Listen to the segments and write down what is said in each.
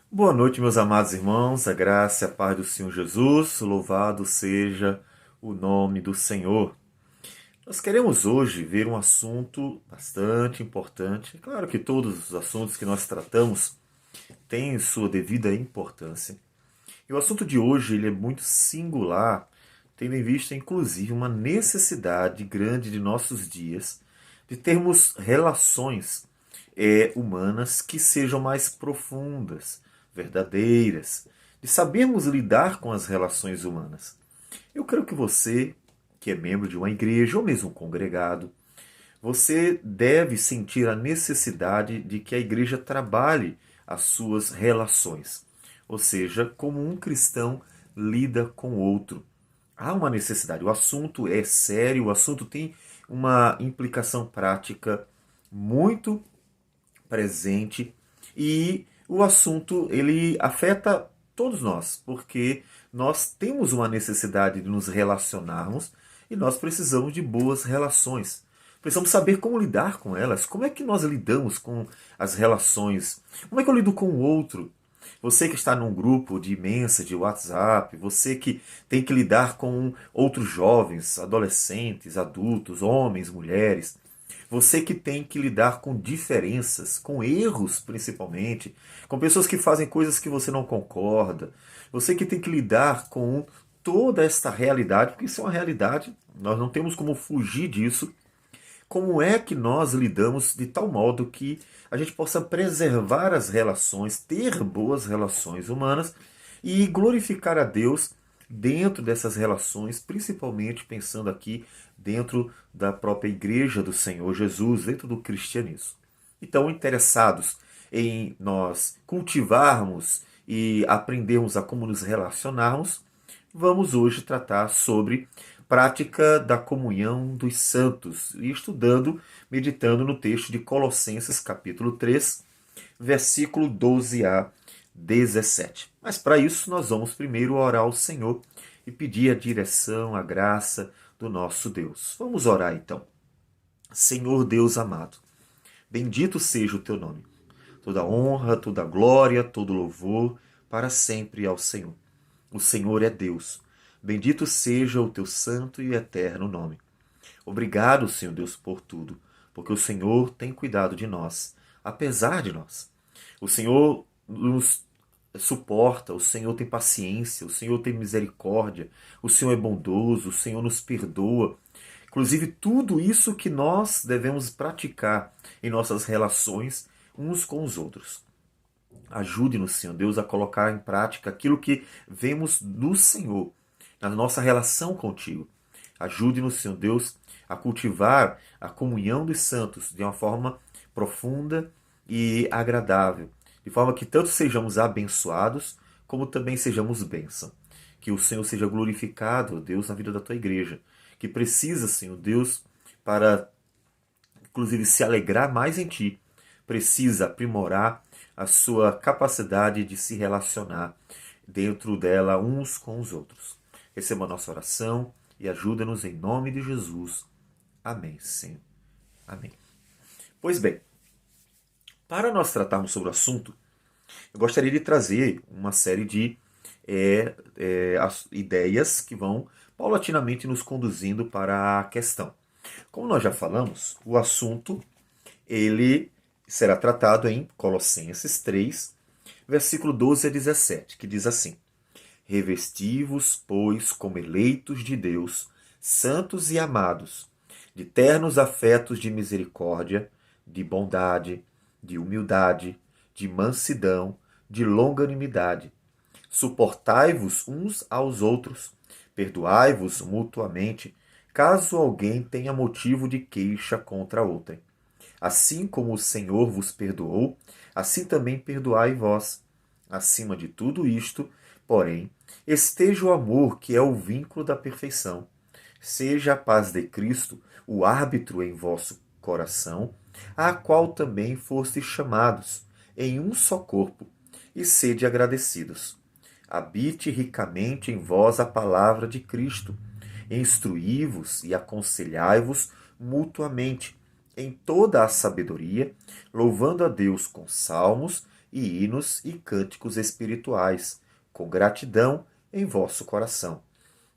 Boa noite, meus amados irmãos, a graça e a paz do Senhor Jesus, louvado seja o nome do Senhor. Nós queremos hoje ver um assunto bastante importante. É claro que todos os assuntos que nós tratamos têm sua devida importância. E o assunto de hoje ele é muito singular, tendo em vista, inclusive, uma necessidade grande de nossos dias de termos relações humanas que sejam mais profundas, verdadeiras, de sabermos lidar com as relações humanas. Eu creio que você, que é membro de uma igreja ou mesmo congregado, você deve sentir a necessidade de que a igreja trabalhe as suas relações. Ou seja, como um cristão lida com o outro. Há uma necessidade. O assunto é sério, o assunto tem uma implicação prática muito presente e o assunto ele afeta todos nós, porque nós temos uma necessidade de nos relacionarmos e nós precisamos de boas relações. Precisamos saber como lidar com elas. Como é que nós lidamos com as relações? Como é que eu lido com o outro? Você que está num grupo de imensa de WhatsApp, você que tem que lidar com outros jovens, adolescentes, adultos, homens, mulheres, você que tem que lidar com diferenças, com erros principalmente, com pessoas que fazem coisas que você não concorda, você que tem que lidar com toda esta realidade, porque isso é uma realidade, nós não temos como fugir disso. Como é que nós lidamos de tal modo que a gente possa preservar as relações, ter boas relações humanas e glorificar a Deus dentro dessas relações, principalmente pensando aqui dentro da própria igreja do Senhor Jesus, dentro do cristianismo. Então, interessados em nós cultivarmos e aprendermos a como nos relacionarmos, vamos hoje tratar sobre prática da comunhão dos santos e estudando, meditando no texto de Colossenses capítulo 3, versículo 12 a 17. Mas para isso nós vamos primeiro orar ao Senhor e pedir a direção, a graça do nosso Deus. Vamos orar então. Senhor Deus amado, bendito seja o teu nome. Toda honra, toda glória, todo louvor para sempre ao Senhor. O Senhor é Deus. Bendito seja o teu santo e eterno nome. Obrigado, Senhor Deus, por tudo, porque o Senhor tem cuidado de nós, apesar de nós. O Senhor nos suporta, o Senhor tem paciência, o Senhor tem misericórdia, o Senhor é bondoso, o Senhor nos perdoa. Inclusive, tudo isso que nós devemos praticar em nossas relações uns com os outros. Ajude-nos, Senhor Deus, a colocar em prática aquilo que vemos do Senhor, na nossa relação contigo. Ajude-nos, Senhor Deus, a cultivar a comunhão dos santos de uma forma profunda e agradável, de forma que tanto sejamos abençoados, como também sejamos bênção. Que o Senhor seja glorificado, Deus, na vida da tua igreja, que precisa, Senhor Deus, para inclusive se alegrar mais em ti, precisa aprimorar a sua capacidade de se relacionar dentro dela uns com os outros. Receba a nossa oração e ajuda-nos em nome de Jesus. Amém, Senhor. Amém. Pois bem, para nós tratarmos sobre o assunto, eu gostaria de trazer uma série de ideias que vão paulatinamente nos conduzindo para a questão. Como nós já falamos, o assunto ele será tratado em Colossenses 3, versículo 12 a 17, que diz assim: Revesti-vos, pois, como eleitos de Deus, santos e amados, de ternos afetos de misericórdia, de bondade, de humildade, de mansidão, de longanimidade. Suportai-vos uns aos outros, perdoai-vos mutuamente, caso alguém tenha motivo de queixa contra outrem. Assim como o Senhor vos perdoou, assim também perdoai vós. Acima de tudo isto, porém, esteja o amor, que é o vínculo da perfeição. Seja a paz de Cristo o árbitro em vosso coração, a qual também fostes chamados, em um só corpo, e sede agradecidos. Habite ricamente em vós a palavra de Cristo. Instruí-vos e aconselhai-vos mutuamente em toda a sabedoria, louvando a Deus com salmos, e hinos e cânticos espirituais, com gratidão em vosso coração.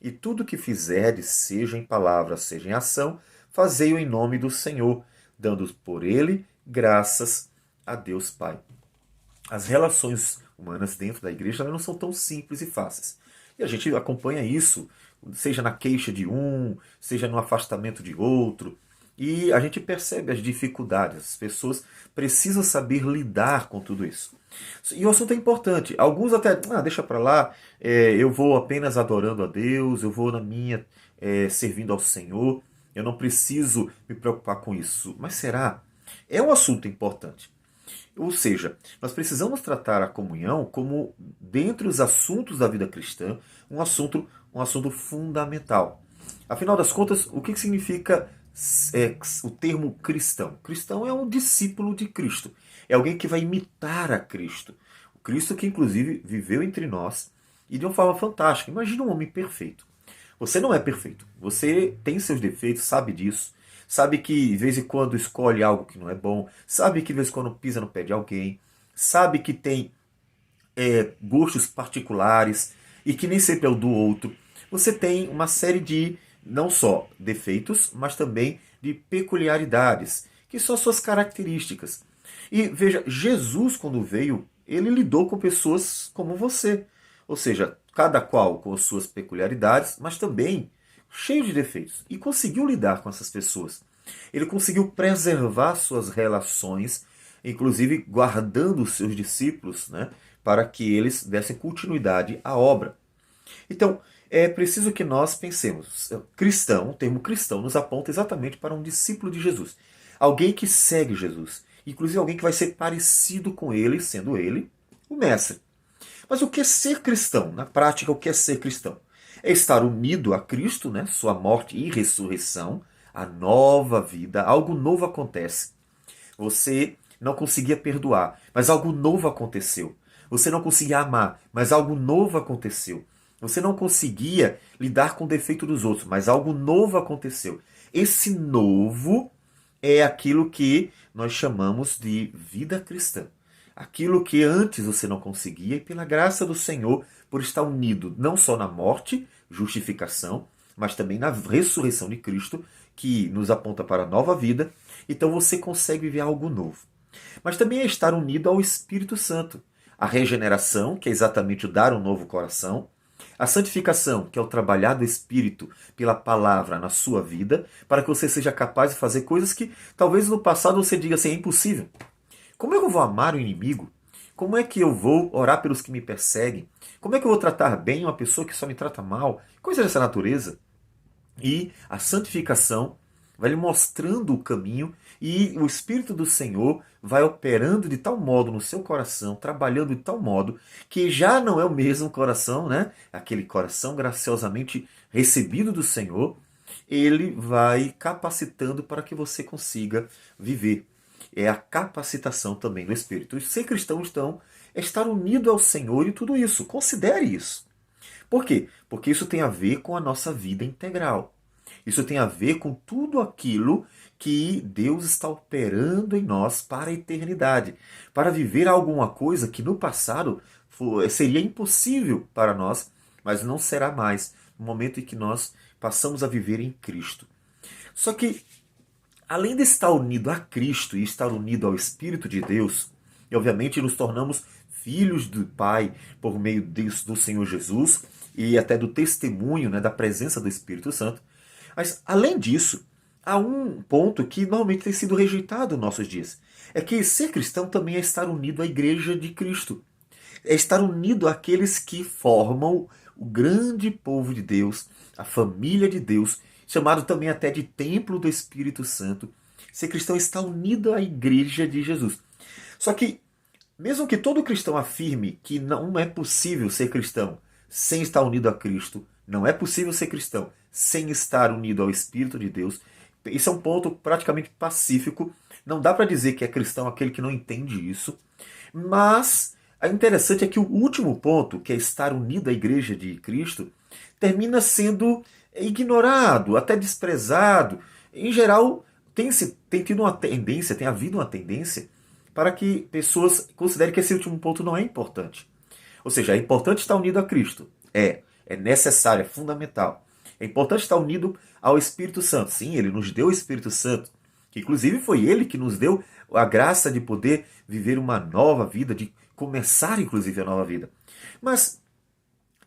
E tudo que fizerdes, seja em palavra, seja em ação, fazei-o em nome do Senhor, dando por ele graças a Deus Pai. As relações humanas dentro da igreja não são tão simples e fáceis. E a gente acompanha isso, seja na queixa de um, seja no afastamento de outro. E a gente percebe as dificuldades. As pessoas precisam saber lidar com tudo isso. E o assunto é importante. Alguns até, deixa para lá, eu vou apenas adorando a Deus, eu vou na minha, servindo ao Senhor, eu não preciso me preocupar com isso. Mas será? É um assunto importante. Ou seja, nós precisamos tratar a comunhão como, dentre os assuntos da vida cristã, um assunto fundamental. Afinal das contas, o que significa o termo cristão? Cristão é um discípulo de Cristo. É alguém que vai imitar a Cristo. O Cristo que, inclusive, viveu entre nós e de uma forma fantástica. Imagina um homem perfeito. Você não é perfeito. Você tem seus defeitos, sabe disso. Sabe que de vez em quando escolhe algo que não é bom. Sabe que de vez em quando pisa no pé de alguém. Sabe que tem gostos particulares e que nem sempre é o do outro. Você tem uma série de, não só defeitos, mas também de peculiaridades, que são suas características. E veja, Jesus, quando veio, ele lidou com pessoas como você. Ou seja, cada qual com as suas peculiaridades, mas também cheio de defeitos. E conseguiu lidar com essas pessoas. Ele conseguiu preservar suas relações, inclusive guardando os seus discípulos, né, para que eles dessem continuidade à obra. Então, é preciso que nós pensemos. Cristão, o termo cristão nos aponta exatamente para um discípulo de Jesus. Alguém que segue Jesus. Inclusive alguém que vai ser parecido com ele, sendo ele o mestre. Mas o que é ser cristão? Na prática, o que é ser cristão? É estar unido a Cristo, né? Sua morte e ressurreição, a nova vida, algo novo acontece. Você não conseguia perdoar, mas algo novo aconteceu. Você não conseguia amar, mas algo novo aconteceu. Você não conseguia lidar com o defeito dos outros, mas algo novo aconteceu. Esse novo é aquilo que nós chamamos de vida cristã. Aquilo que antes você não conseguia, e pela graça do Senhor, por estar unido não só na morte, justificação, mas também na ressurreição de Cristo, que nos aponta para a nova vida, então você consegue viver algo novo. Mas também é estar unido ao Espírito Santo. A regeneração, que é exatamente o dar um novo coração, a santificação, que é o trabalhar do Espírito pela palavra na sua vida, para que você seja capaz de fazer coisas que talvez no passado você diga assim, é impossível. Como é que eu vou amar o inimigo? Como é que eu vou orar pelos que me perseguem? Como é que eu vou tratar bem uma pessoa que só me trata mal? Coisa dessa natureza. E a santificação vai lhe mostrando o caminho e o Espírito do Senhor vai operando de tal modo no seu coração, trabalhando de tal modo que já não é o mesmo coração, né? Aquele coração graciosamente recebido do Senhor, ele vai capacitando para que você consiga viver. É a capacitação também do Espírito. E ser cristão, então, é estar unido ao Senhor e tudo isso. Considere isso. Por quê? Porque isso tem a ver com a nossa vida integral. Isso tem a ver com tudo aquilo que Deus está operando em nós para a eternidade. Para viver alguma coisa que no passado seria impossível para nós, mas não será mais no momento em que nós passamos a viver em Cristo. Só que, além de estar unido a Cristo e estar unido ao Espírito de Deus, e obviamente nos tornamos filhos do Pai por meio do Senhor Jesus e até do testemunho, né, da presença do Espírito Santo. Mas, além disso, há um ponto que normalmente tem sido rejeitado nos nossos dias. É que ser cristão também é estar unido à Igreja de Cristo. É estar unido àqueles que formam o grande povo de Deus, a família de Deus, chamado também até de templo do Espírito Santo. Ser cristão está unido à Igreja de Jesus. Só que, mesmo que todo cristão afirme que não é possível ser cristão sem estar unido a Cristo, não é possível ser cristão sem estar unido ao Espírito de Deus, isso é um ponto praticamente pacífico. Não dá para dizer que é cristão aquele que não entende isso. Mas o interessante é que o último ponto, que é estar unido à Igreja de Cristo, termina sendo ignorado, até desprezado. Em geral, tem havido uma tendência para que pessoas considerem que esse último ponto não é importante. Ou seja, é importante estar unido a Cristo. É necessário, é fundamental. É importante estar unido ao Espírito Santo. Sim, ele nos deu o Espírito Santo, que inclusive foi ele que nos deu a graça de poder viver uma nova vida, de começar inclusive a nova vida. Mas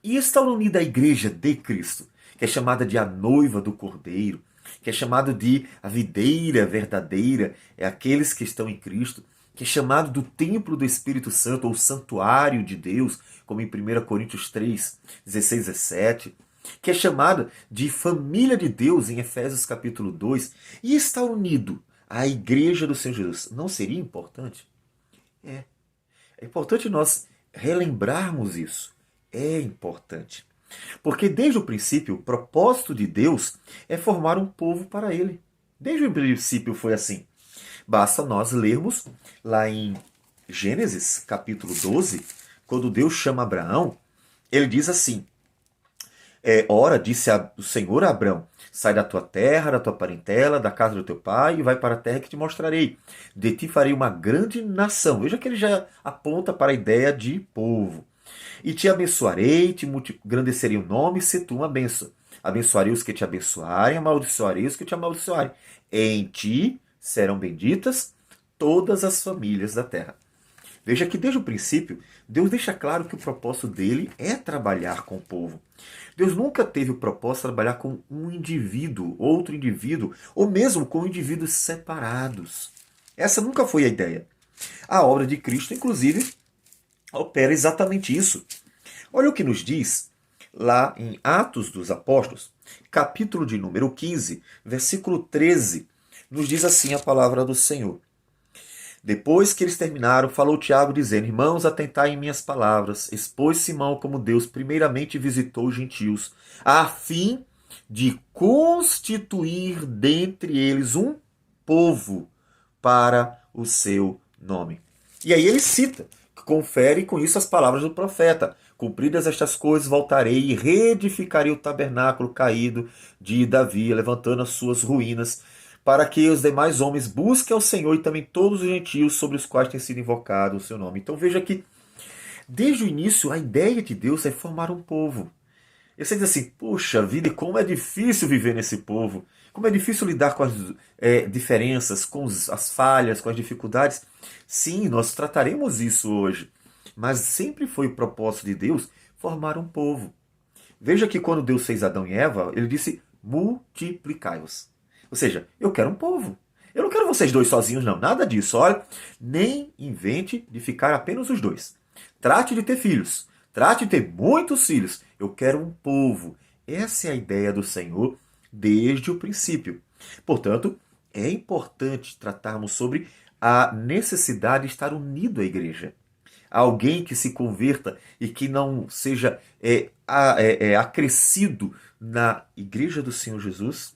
e estar unido à igreja de Cristo, que é chamada de a noiva do Cordeiro, que é chamado de a videira verdadeira, é aqueles que estão em Cristo, que é chamado do templo do Espírito Santo, ou santuário de Deus, como em 1 Coríntios 3, 16 17, que é chamada de família de Deus em Efésios capítulo 2, e estar unido à igreja do Senhor Jesus. Não seria importante? É. É importante nós relembrarmos isso. É importante. Porque desde o princípio, o propósito de Deus é formar um povo para ele. Desde o princípio foi assim. Basta nós lermos lá em Gênesis, capítulo 12, quando Deus chama Abraão, ele diz assim: ora, disse o Senhor a Abraão, sai da tua terra, da tua parentela, da casa do teu pai, e vai para a terra que te mostrarei. De ti farei uma grande nação. Veja que ele já aponta para a ideia de povo. E te abençoarei, te engrandecerei o nome, se tu uma bênção. Abençoarei os que te abençoarem, amaldiçoarei os que te amaldiçoarem. Em ti serão benditas todas as famílias da terra. Veja que desde o princípio, Deus deixa claro que o propósito dele é trabalhar com o povo. Deus nunca teve o propósito de trabalhar com um indivíduo, outro indivíduo, ou mesmo com indivíduos separados. Essa nunca foi a ideia. A obra de Cristo, inclusive, opera exatamente isso. Olha o que nos diz lá em Atos dos Apóstolos, capítulo de número 15, versículo 13. Nos diz assim a palavra do Senhor. Depois que eles terminaram, falou Tiago, dizendo: Irmãos, atentai em minhas palavras. Expôs Simão como Deus primeiramente visitou os gentios, a fim de constituir dentre eles um povo para o seu nome. E aí ele cita, confere com isso as palavras do profeta: cumpridas estas coisas, voltarei e reedificarei o tabernáculo caído de Davi, levantando as suas ruínas, para que os demais homens busquem ao Senhor e também todos os gentios sobre os quais tem sido invocado o seu nome. Então veja que, desde o início, a ideia de Deus é formar um povo. E você diz assim: puxa vida, como é difícil viver nesse povo, como é difícil lidar com as diferenças, com as falhas, com as dificuldades. Sim, nós trataremos isso hoje, mas sempre foi o propósito de Deus formar um povo. Veja que quando Deus fez Adão e Eva, ele disse: multiplicai-vos. Ou seja, eu quero um povo. Eu não quero vocês dois sozinhos, não. Nada disso. Olha, nem invente de ficar apenas os dois. Trate de ter filhos. Trate de ter muitos filhos. Eu quero um povo. Essa é a ideia do Senhor desde o princípio. Portanto, é importante tratarmos sobre a necessidade de estar unido à igreja. Alguém que se converta e que não seja acrescido na igreja do Senhor Jesus.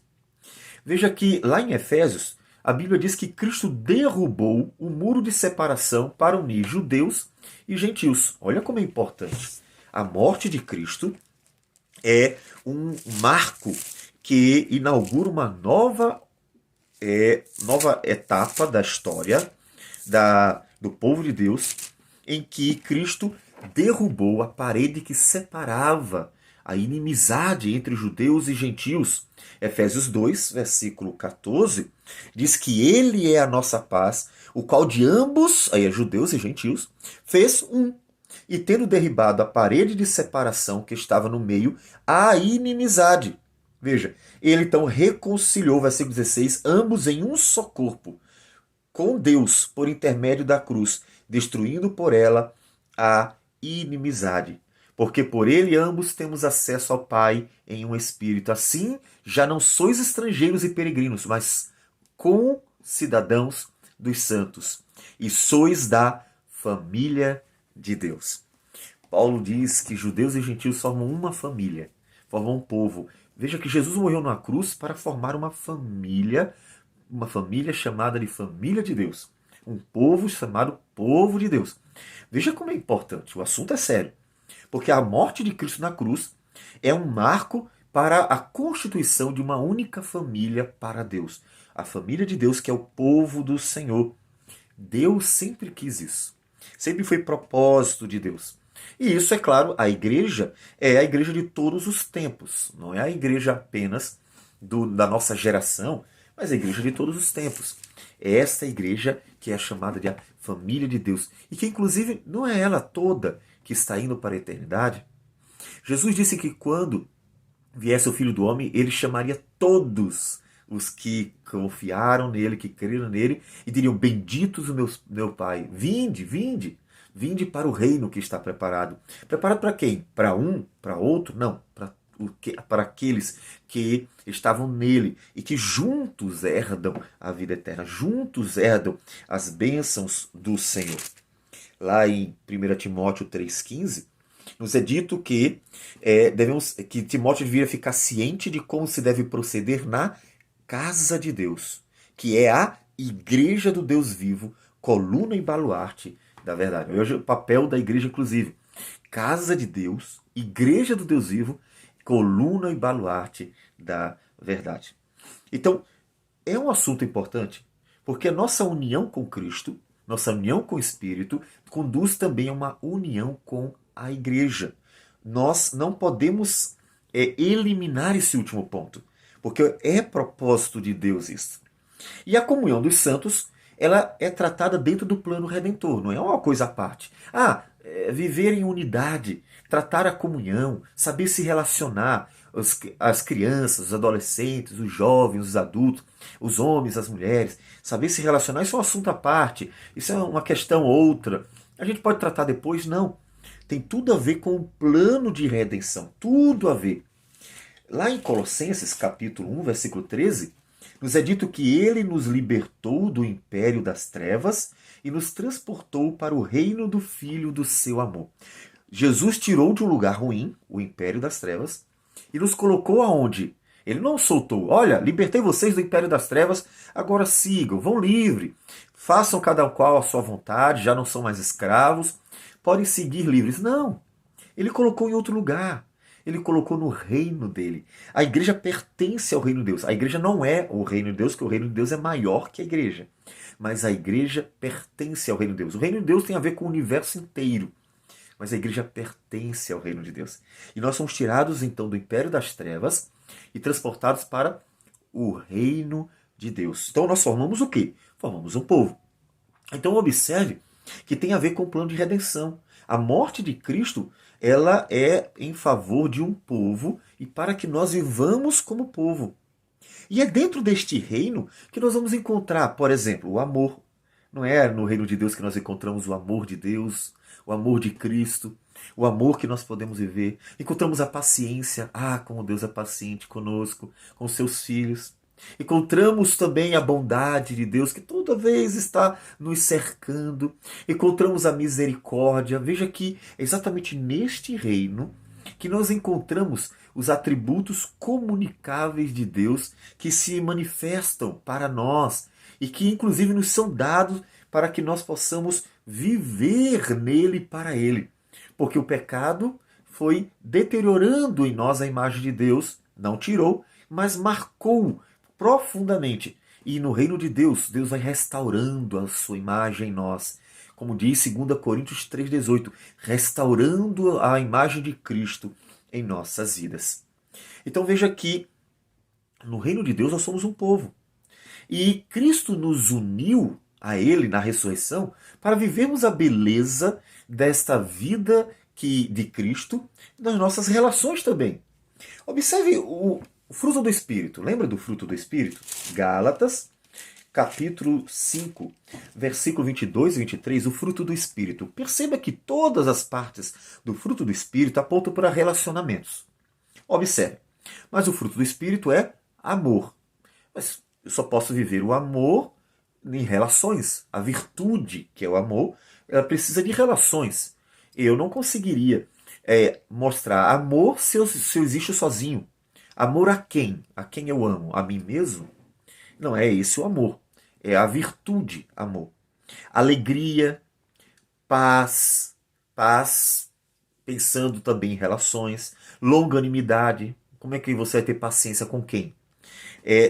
Veja que lá em Efésios, a Bíblia diz que Cristo derrubou o muro de separação para unir judeus e gentios. Olha como é importante. A morte de Cristo é um marco que inaugura uma nova etapa da história do povo de Deus, em que Cristo derrubou a parede que separava a inimizade entre judeus e gentios. Efésios 2, versículo 14, diz que ele é a nossa paz, o qual de ambos, aí é judeus e gentios, fez um. E tendo derribado a parede de separação que estava no meio, a inimizade. Veja, ele então reconciliou, versículo 16, ambos em um só corpo, com Deus, por intermédio da cruz, destruindo por ela a inimizade. Porque por ele ambos temos acesso ao Pai em um Espírito. Assim, já não sois estrangeiros e peregrinos, mas concidadãos dos santos, e sois da família de Deus. Paulo diz que judeus e gentios formam uma família, formam um povo. Veja que Jesus morreu na cruz para formar uma família chamada de família de Deus. Um povo chamado povo de Deus. Veja como é importante, o assunto é sério. Porque a morte de Cristo na cruz é um marco para a constituição de uma única família para Deus. A família de Deus, que é o povo do Senhor. Deus sempre quis isso. Sempre foi propósito de Deus. E isso, é claro, a igreja é a igreja de todos os tempos. Não é a igreja apenas da nossa geração, mas a igreja de todos os tempos. É esta igreja que é chamada de a família de Deus. E que, inclusive, não é ela toda que está indo para a eternidade. Jesus disse que quando viesse o Filho do Homem, ele chamaria todos os que confiaram nele, que creram nele, e diriam: benditos o meu Pai, vinde, vinde, vinde para o reino que está preparado. Preparado para quem? Para um? Para outro? Não, para aqueles que estavam nele e que juntos herdam a vida eterna, juntos herdam as bênçãos do Senhor. Lá em 1 Timóteo 3,15, nos é dito que que Timóteo deveria ficar ciente de como se deve proceder na casa de Deus, que é a igreja do Deus vivo, coluna e baluarte da verdade. Hoje o papel da igreja, inclusive, casa de Deus, igreja do Deus vivo, coluna e baluarte da verdade. Então, é um assunto importante, porque a nossa união com Cristo, nossa união com o Espírito, conduz também a uma união com a igreja. Nós não podemos eliminar esse último ponto, porque é propósito de Deus isso. E a comunhão dos santos, ela é tratada dentro do plano redentor, não é uma coisa à parte. Viver em unidade, tratar a comunhão, saber se relacionar, as crianças, os adolescentes, os jovens, os adultos, os homens, as mulheres, saber se relacionar, isso é um assunto à parte, isso é uma questão outra. A gente pode tratar depois? Não. Tem tudo a ver com o plano de redenção, tudo a ver. Lá em Colossenses, capítulo 1, versículo 13, nos é dito que ele nos libertou do império das trevas e nos transportou para o reino do Filho do seu amor. Jesus tirou de um lugar ruim, o império das trevas, e nos colocou aonde? Ele não soltou: olha, libertei vocês do império das trevas, agora sigam, vão livre, façam cada qual a sua vontade, já não são mais escravos, podem seguir livres. Não, ele colocou em outro lugar. Ele colocou no reino dele. A igreja pertence ao reino de Deus. A igreja não é o reino de Deus, porque o reino de Deus é maior que a igreja. Mas a igreja pertence ao reino de Deus. O reino de Deus tem a ver com o universo inteiro. Mas a igreja pertence ao reino de Deus. E nós somos tirados então do império das trevas e transportados para o reino de Deus. Então nós formamos o quê? Formamos um povo. Então observe que tem a ver com o plano de redenção. A morte de Cristo, ela é em favor de um povo e para que nós vivamos como povo. E é dentro deste reino que nós vamos encontrar, por exemplo, o amor. Não é no reino de Deus que nós encontramos o amor de Deus, o amor de Cristo, o amor que nós podemos viver. Encontramos a paciência. Como Deus é paciente conosco, com seus filhos. Encontramos também a bondade de Deus, que toda vez está nos cercando. Encontramos a misericórdia. Veja que é exatamente neste reino que nós encontramos os atributos comunicáveis de Deus que se manifestam para nós e que inclusive nos são dados para que nós possamos viver nele e para ele. Porque o pecado foi deteriorando em nós a imagem de Deus, não tirou, mas marcou profundamente. E no reino de Deus, Deus vai restaurando a sua imagem em nós. Como diz 2 Coríntios 3,18, restaurando a imagem de Cristo em nossas vidas. Então veja que no reino de Deus nós somos um povo. E Cristo nos uniu a Ele na ressurreição para vivermos a beleza desta vida de Cristo nas nossas relações também. Observe o fruto do Espírito. Lembra do fruto do Espírito? Gálatas, capítulo 5, versículo 22 e 23, o fruto do Espírito. Perceba que todas as partes do fruto do Espírito apontam para relacionamentos. Observe. Mas o fruto do Espírito é amor. Mas eu só posso viver o amor em relações. A virtude, que é o amor, ela precisa de relações. Eu não conseguiria mostrar amor se eu existo sozinho. Amor a quem? A quem eu amo? A mim mesmo? Não é esse o amor. É a virtude, amor. Alegria, paz, pensando também em relações, longanimidade. Como é que você vai ter paciência com quem?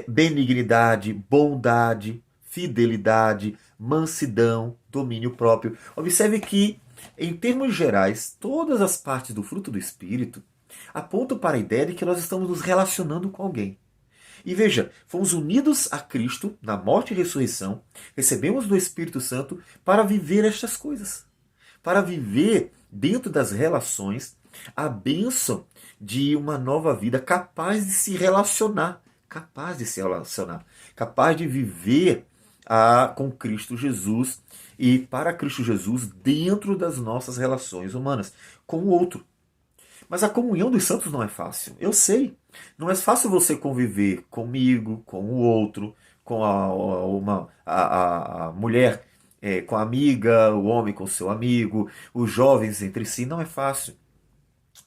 Benignidade, bondade, fidelidade, mansidão, domínio próprio. Observe que, em termos gerais, todas as partes do fruto do Espírito apontam para a ideia de que nós estamos nos relacionando com alguém. E veja, fomos unidos a Cristo na morte e ressurreição, recebemos do Espírito Santo para viver estas coisas, para viver dentro das relações a bênção de uma nova vida capaz de se relacionar, capaz de viver com Cristo Jesus e para Cristo Jesus dentro das nossas relações humanas com o outro. Mas a comunhão dos santos não é fácil. Eu sei. Não é fácil você conviver comigo, com o outro, com a mulher com a amiga, o homem com o seu amigo, os jovens entre si. Não é fácil.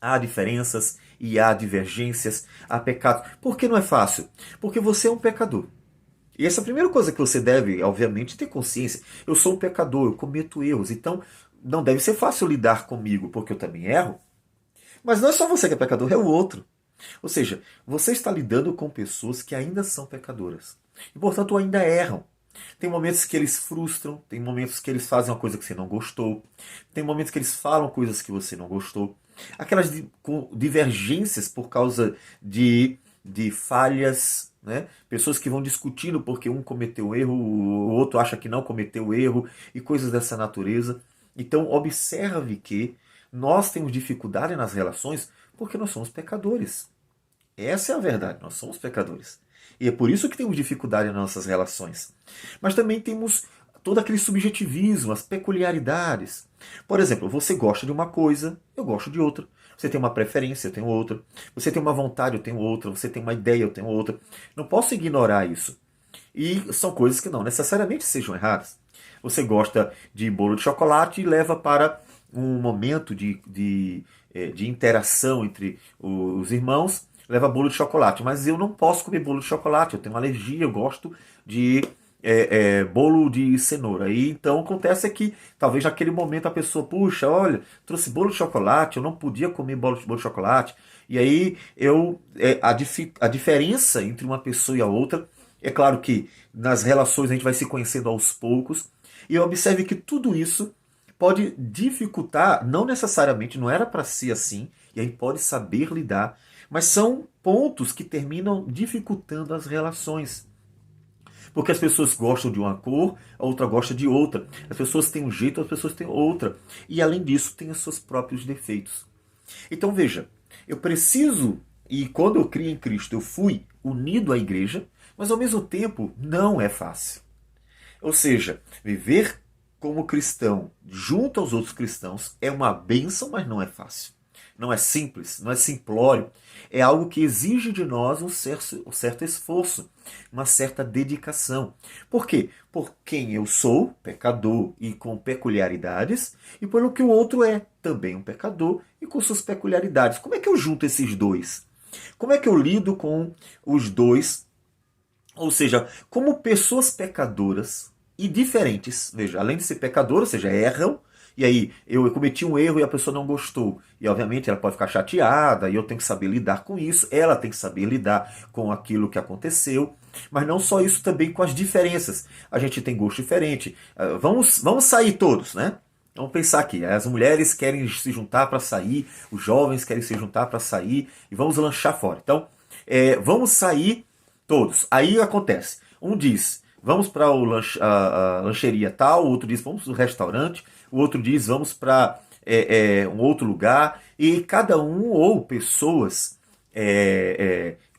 Há diferenças e há divergências, há pecados. Por que não é fácil? Porque você é um pecador. E essa é a primeira coisa que você deve, obviamente, ter consciência. Eu sou um pecador, eu cometo erros. Então, não deve ser fácil lidar comigo, porque eu também erro. Mas não é só você que é pecador, é o outro. Ou seja, você está lidando com pessoas que ainda são pecadoras. E, portanto, ainda erram. Tem momentos que eles frustram, tem momentos que eles fazem uma coisa que você não gostou, tem momentos que eles falam coisas que você não gostou. Aquelas divergências por causa de falhas, né? Pessoas que vão discutindo porque um cometeu um erro, o outro acha que não cometeu erro, e coisas dessa natureza. Então, observe que nós temos dificuldade nas relações porque nós somos pecadores. Essa é a verdade, nós somos pecadores. E é por isso que temos dificuldade nas nossas relações. Mas também temos todo aquele subjetivismo, as peculiaridades. Por exemplo, você gosta de uma coisa, eu gosto de outra. Você tem uma preferência, eu tenho outra. Você tem uma vontade, eu tenho outra. Você tem uma ideia, eu tenho outra. Não posso ignorar isso. E são coisas que não necessariamente sejam erradas. Você gosta de bolo de chocolate e leva para um momento de interação entre os irmãos, leva bolo de chocolate. Mas eu não posso comer bolo de chocolate, eu tenho uma alergia, eu gosto de bolo de cenoura. E então acontece que talvez naquele momento a pessoa, puxa, olha, trouxe bolo de chocolate, eu não podia comer bolo de chocolate. E aí a diferença entre uma pessoa e a outra, é claro que nas relações a gente vai se conhecendo aos poucos, e observe que tudo isso pode dificultar, não necessariamente, não era para ser assim, e aí pode saber lidar, mas são pontos que terminam dificultando as relações. Porque as pessoas gostam de uma cor, a outra gosta de outra. As pessoas têm um jeito, as pessoas têm outra. E além disso, têm os seus próprios defeitos. Então veja, eu preciso, e quando eu criei em Cristo, eu fui unido à igreja, mas ao mesmo tempo não é fácil. Ou seja, viver como cristão junto aos outros cristãos é uma bênção, mas não é fácil. Não é simples, não é simplório. É algo que exige de nós um certo esforço, uma certa dedicação. Por quê? Por quem eu sou, pecador e com peculiaridades, e pelo que o outro é, também um pecador e com suas peculiaridades. Como é que eu junto esses dois? Como é que eu lido com os dois? Ou seja, como pessoas pecadoras e diferentes, veja, além de ser pecador, ou seja, erram, e aí eu cometi um erro e a pessoa não gostou. E obviamente ela pode ficar chateada e eu tenho que saber lidar com isso, ela tem que saber lidar com aquilo que aconteceu. Mas não só isso, também com as diferenças. A gente tem gosto diferente. Vamos sair todos, né? Vamos pensar aqui, as mulheres querem se juntar para sair, os jovens querem se juntar para sair e vamos lanchar fora. Então, vamos sair todos. Aí acontece, um diz, vamos para a lancheria tal, o outro diz, vamos para o restaurante, o outro diz, vamos para um outro lugar, e cada um, ou pessoas,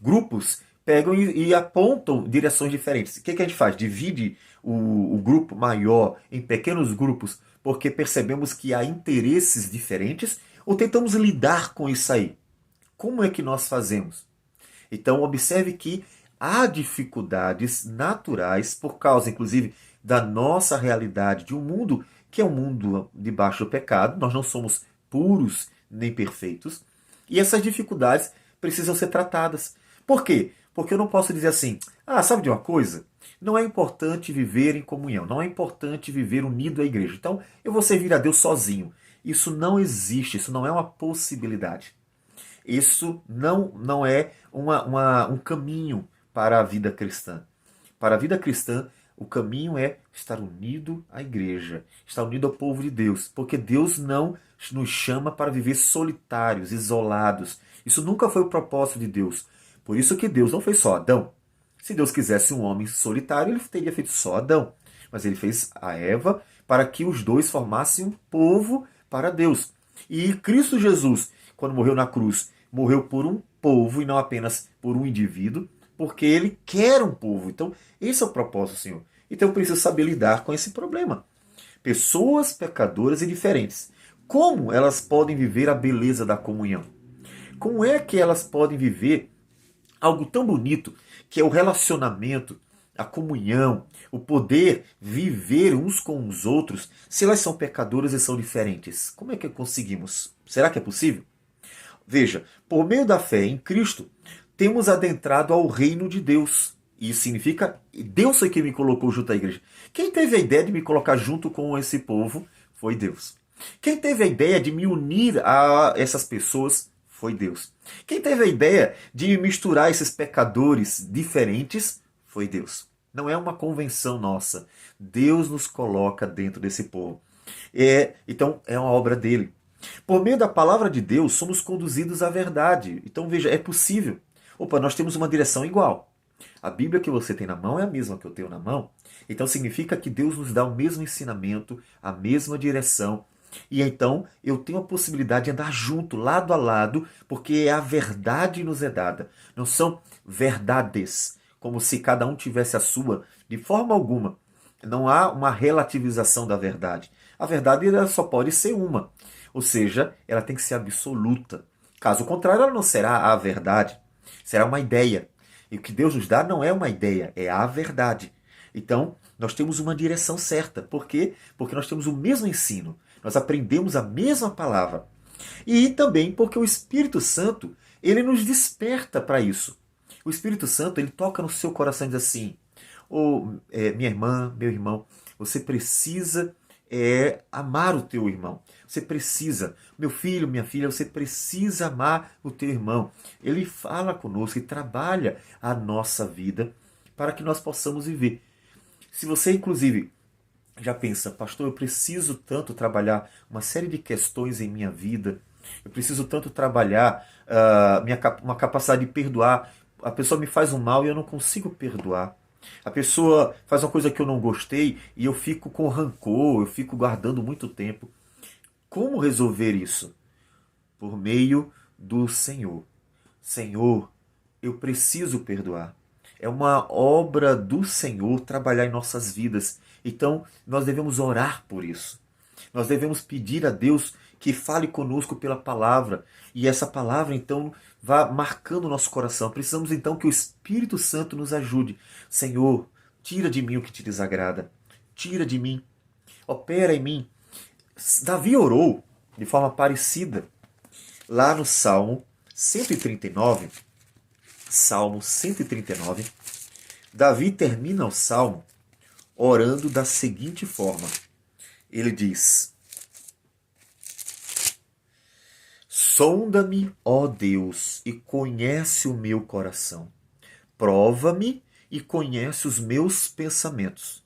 grupos, pegam e apontam direções diferentes. O que a gente faz? Divide o grupo maior em pequenos grupos, porque percebemos que há interesses diferentes, ou tentamos lidar com isso aí? Como é que nós fazemos? Então, observe que há dificuldades naturais por causa, inclusive, da nossa realidade de um mundo que é um mundo debaixo do pecado. Nós não somos puros nem perfeitos. E essas dificuldades precisam ser tratadas. Por quê? Porque eu não posso dizer assim, sabe de uma coisa? Não é importante viver em comunhão, não é importante viver unido à igreja. Então, eu vou servir a Deus sozinho. Isso não existe, isso não é uma possibilidade. Isso não é um caminho para a vida cristã. Para a vida cristã, O caminho é estar unido à igreja, estar unido ao povo de Deus, porque Deus não nos chama para viver solitários, isolados. Isso nunca foi o propósito de Deus. Por isso que Deus não fez só Adão. Se Deus quisesse um homem solitário, ele teria feito só Adão. Mas ele fez a Eva para que os dois formassem um povo para Deus. E Cristo Jesus, quando morreu na cruz, morreu por um povo e não apenas por um indivíduo, porque ele quer um povo. Então, esse é o propósito, Senhor. Então, eu preciso saber lidar com esse problema. Pessoas pecadoras e diferentes. Como elas podem viver a beleza da comunhão? Como é que elas podem viver algo tão bonito que é o relacionamento, a comunhão, o poder viver uns com os outros, se elas são pecadoras e são diferentes? Como é que conseguimos? Será que é possível? Veja, por meio da fé em Cristo, temos adentrado ao reino de Deus. Isso significa, Deus foi quem me colocou junto à igreja. Quem teve a ideia de me colocar junto com esse povo foi Deus. Quem teve a ideia de me unir a essas pessoas foi Deus. Quem teve a ideia de misturar esses pecadores diferentes foi Deus. Não é uma convenção nossa. Deus nos coloca dentro desse povo. Então, é uma obra dele. Por meio da palavra de Deus, somos conduzidos à verdade. Então, veja, é possível. Opa, nós temos uma direção igual. A Bíblia que você tem na mão é a mesma que eu tenho na mão. Então, significa que Deus nos dá o mesmo ensinamento, a mesma direção. E então, eu tenho a possibilidade de andar junto, lado a lado, porque a verdade nos é dada. Não são verdades, como se cada um tivesse a sua. De forma alguma. Não há uma relativização da verdade. A verdade ela só pode ser uma. Ou seja, ela tem que ser absoluta. Caso contrário, ela não será a verdade. Será uma ideia. E o que Deus nos dá não é uma ideia, é a verdade. Então, nós temos uma direção certa. Por quê? Porque nós temos o mesmo ensino. Nós aprendemos a mesma palavra. E também porque o Espírito Santo, ele nos desperta para isso. O Espírito Santo, ele toca no seu coração e diz assim, minha irmã, meu irmão, você precisa amar o teu irmão. Você precisa, meu filho, minha filha, você precisa amar o teu irmão. Ele fala conosco e trabalha a nossa vida para que nós possamos viver. Se você, inclusive, já pensa, pastor, eu preciso tanto trabalhar uma série de questões em minha vida, eu preciso tanto trabalhar uma capacidade de perdoar. A pessoa me faz um mal e eu não consigo perdoar. A pessoa faz uma coisa que eu não gostei e eu fico com rancor, eu fico guardando muito tempo. Como resolver isso? Por meio do Senhor. Senhor, eu preciso perdoar. É uma obra do Senhor trabalhar em nossas vidas. Então, nós devemos orar por isso. Nós devemos pedir a Deus que fale conosco pela palavra. E essa palavra, então, vá marcando o nosso coração. Precisamos, então, que o Espírito Santo nos ajude. Senhor, tira de mim o que te desagrada. Tira de mim. Opera em mim. Davi orou de forma parecida. Lá no Salmo 139, Davi termina o Salmo orando da seguinte forma. Ele diz: sonda-me, ó Deus, e conhece o meu coração. Prova-me e conhece os meus pensamentos.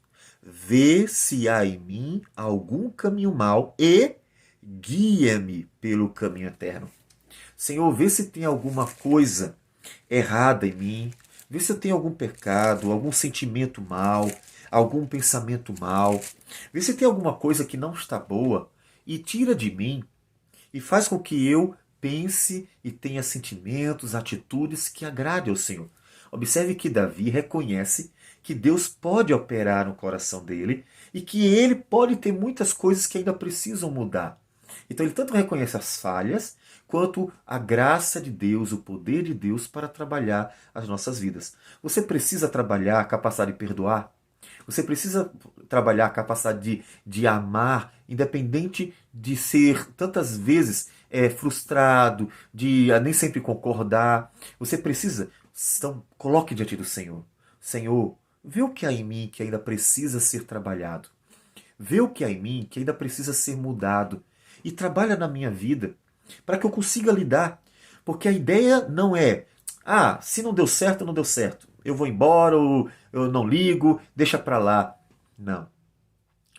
Vê se há em mim algum caminho mau e guia-me pelo caminho eterno. Senhor, vê se tem alguma coisa errada em mim. Vê se eu tenho algum pecado, algum sentimento mau, algum pensamento mau. Vê se tem alguma coisa que não está boa e tira de mim e faz com que eu pense e tenha sentimentos, atitudes que agradem ao Senhor. Observe que Davi reconhece que Deus pode operar no coração dele e que ele pode ter muitas coisas que ainda precisam mudar. Então ele tanto reconhece as falhas, quanto a graça de Deus, o poder de Deus para trabalhar as nossas vidas. Você precisa trabalhar a capacidade de perdoar. Você precisa trabalhar a capacidade de amar, independente de ser tantas vezes frustrado, de nem sempre concordar. Você precisa, então, coloque diante do Senhor. Senhor, vê o que há em mim que ainda precisa ser trabalhado. Vê o que há em mim que ainda precisa ser mudado. E trabalha na minha vida para que eu consiga lidar. Porque a ideia não é, se não deu certo, não deu certo. Eu vou embora, ou eu não ligo, deixa para lá. Não.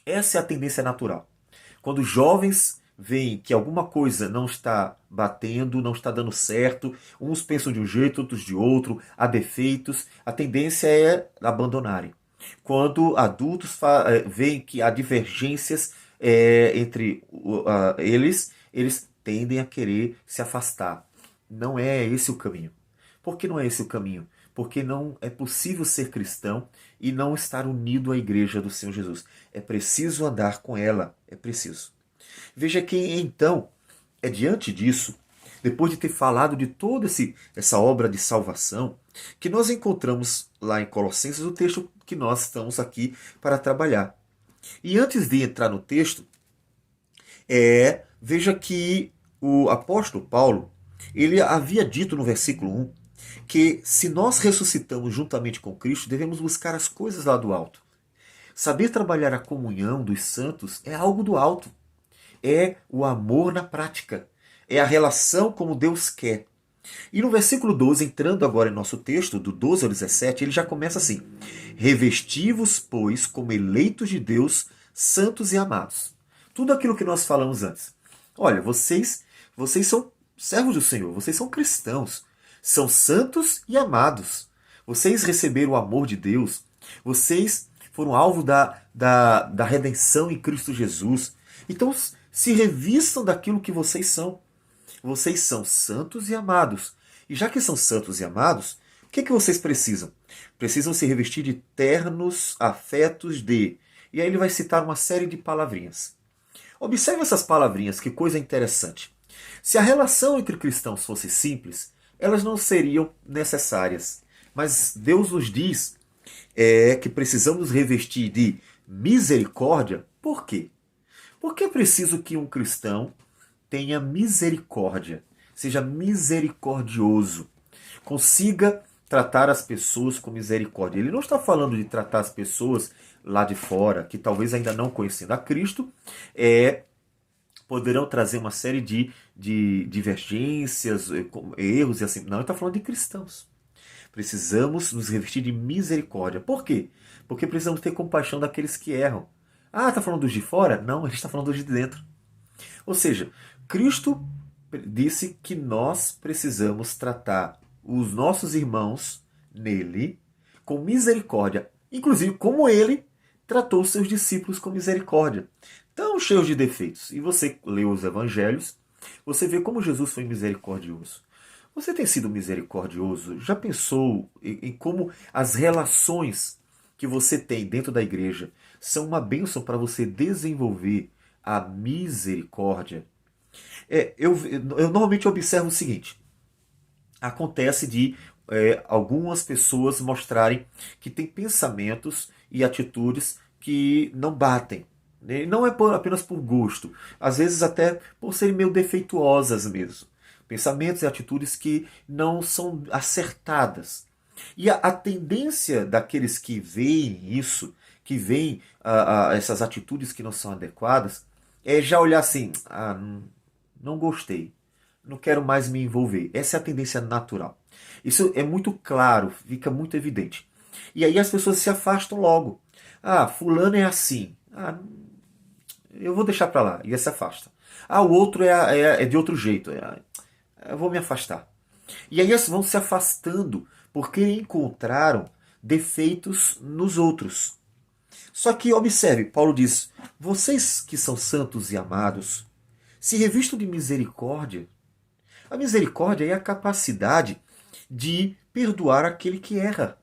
Essa é a tendência natural. Quando jovens veem que alguma coisa não está batendo, não está dando certo, uns pensam de um jeito, outros de outro, há defeitos, a tendência é abandonarem. Quando adultos veem que há divergências entre eles tendem a querer se afastar. Não é esse o caminho. Por que não é esse o caminho? Porque não é possível ser cristão e não estar unido à igreja do Senhor Jesus. É preciso andar com ela, é preciso. Veja que então, é diante disso, depois de ter falado de toda essa obra de salvação, que nós encontramos lá em Colossenses o texto que nós estamos aqui para trabalhar. E antes de entrar no texto, veja que o apóstolo Paulo, ele havia dito no versículo 1 que se nós ressuscitamos juntamente com Cristo, devemos buscar as coisas lá do alto. Saber trabalhar a comunhão dos santos é algo do alto. É o amor na prática. É a relação como Deus quer. E no versículo 12, entrando agora em nosso texto, do 12 ao 17, ele já começa assim: revesti-vos, pois, como eleitos de Deus, santos e amados. Tudo aquilo que nós falamos antes. Olha, vocês são servos do Senhor, vocês são cristãos, são santos e amados. Vocês receberam o amor de Deus, vocês foram alvo da redenção em Cristo Jesus. Então, se revistam daquilo que vocês são. Vocês são santos e amados. E já que são santos e amados, o que vocês precisam? Precisam se revestir de ternos afetos de... E aí ele vai citar uma série de palavrinhas. Observe essas palavrinhas, que coisa interessante. Se a relação entre cristãos fosse simples, elas não seriam necessárias. Mas Deus nos diz que precisamos revestir de misericórdia. Por quê? Porque é preciso que um cristão tenha misericórdia, seja misericordioso, consiga tratar as pessoas com misericórdia. Ele não está falando de tratar as pessoas lá de fora, que talvez ainda não conhecendo a Cristo, poderão trazer uma série de divergências, erros e assim. Não, ele está falando de cristãos. Precisamos nos revestir de misericórdia. Por quê? Porque precisamos ter compaixão daqueles que erram. Ah, está falando dos de fora? Não, a gente está falando dos de dentro. Ou seja, Cristo disse que nós precisamos tratar os nossos irmãos nele com misericórdia, inclusive como ele tratou os seus discípulos com misericórdia, tão cheios de defeitos. E você lê os evangelhos, você vê como Jesus foi misericordioso. Você tem sido misericordioso? Já pensou em como as relações que você tem dentro da igreja são uma bênção para você desenvolver a misericórdia? Eu normalmente observo o seguinte: acontece de algumas pessoas mostrarem que têm pensamentos e atitudes que não batem. Não é apenas por gosto, às vezes até por serem meio defeituosas mesmo. Pensamentos e atitudes que não são acertadas. E a tendência daqueles que veem isso, que veem essas atitudes que não são adequadas, é já olhar assim: não gostei, não quero mais me envolver. Essa é a tendência natural. Isso é muito claro, fica muito evidente. E aí as pessoas se afastam logo. Fulano é assim. Eu vou deixar para lá. E se afasta. O outro é de outro jeito. Eu vou me afastar. E aí eles vão se afastando porque encontraram defeitos nos outros. Só que observe, Paulo diz: vocês que são santos e amados, se revistam de misericórdia. A misericórdia é a capacidade de perdoar aquele que erra.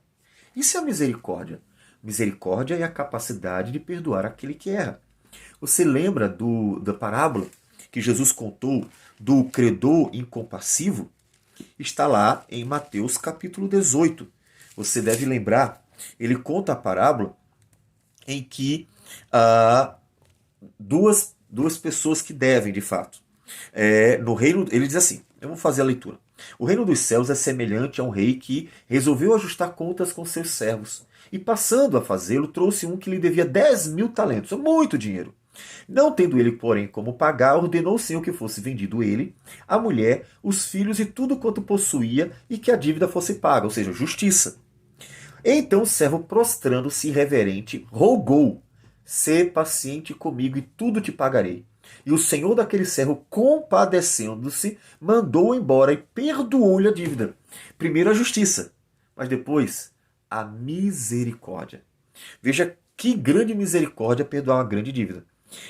Isso é a misericórdia. Misericórdia é a capacidade de perdoar aquele que erra. Você lembra da parábola que Jesus contou do credor incompassivo? Está lá em Mateus capítulo 18. Você deve lembrar, ele conta a parábola em que duas pessoas que devem, de fato. No reino, ele diz assim, eu vou fazer a leitura. O reino dos céus é semelhante a um rei que resolveu ajustar contas com seus servos. E passando a fazê-lo, trouxe um que lhe devia 10.000 talentos, muito dinheiro. Não tendo ele, porém, como pagar, ordenou o Senhor que fosse vendido ele, a mulher, os filhos e tudo quanto possuía, e que a dívida fosse paga, ou seja, justiça. Então o servo, prostrando-se reverente, rogou: sê paciente comigo e tudo te pagarei. E o senhor daquele servo, compadecendo-se, mandou-o embora e perdoou-lhe a dívida. Primeiro a justiça, mas depois a misericórdia. Veja que grande misericórdia perdoar uma grande dívida.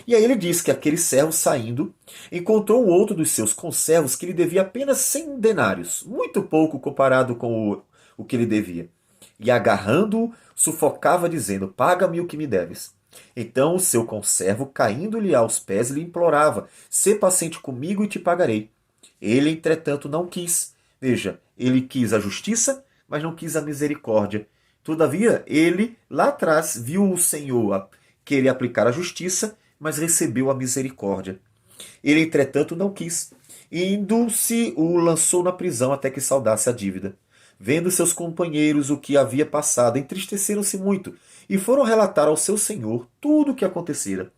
E aí ele diz que aquele servo, saindo, encontrou outro dos seus conservos que lhe devia apenas 100 denários, muito pouco comparado com o que ele devia. E agarrando-o, sufocava, dizendo: paga-me o que me deves. Então o seu conservo, caindo-lhe aos pés, lhe implorava: sê paciente comigo e te pagarei. Ele, entretanto, não quis. Veja, ele quis a justiça, mas não quis a misericórdia. Todavia, ele, lá atrás, viu o Senhor querer aplicar a justiça, mas recebeu a misericórdia. Ele, entretanto, não quis. Indo-se, o lançou na prisão até que saudasse a dívida. Vendo seus companheiros o que havia passado, entristeceram-se muito e foram relatar ao seu senhor tudo o que acontecera.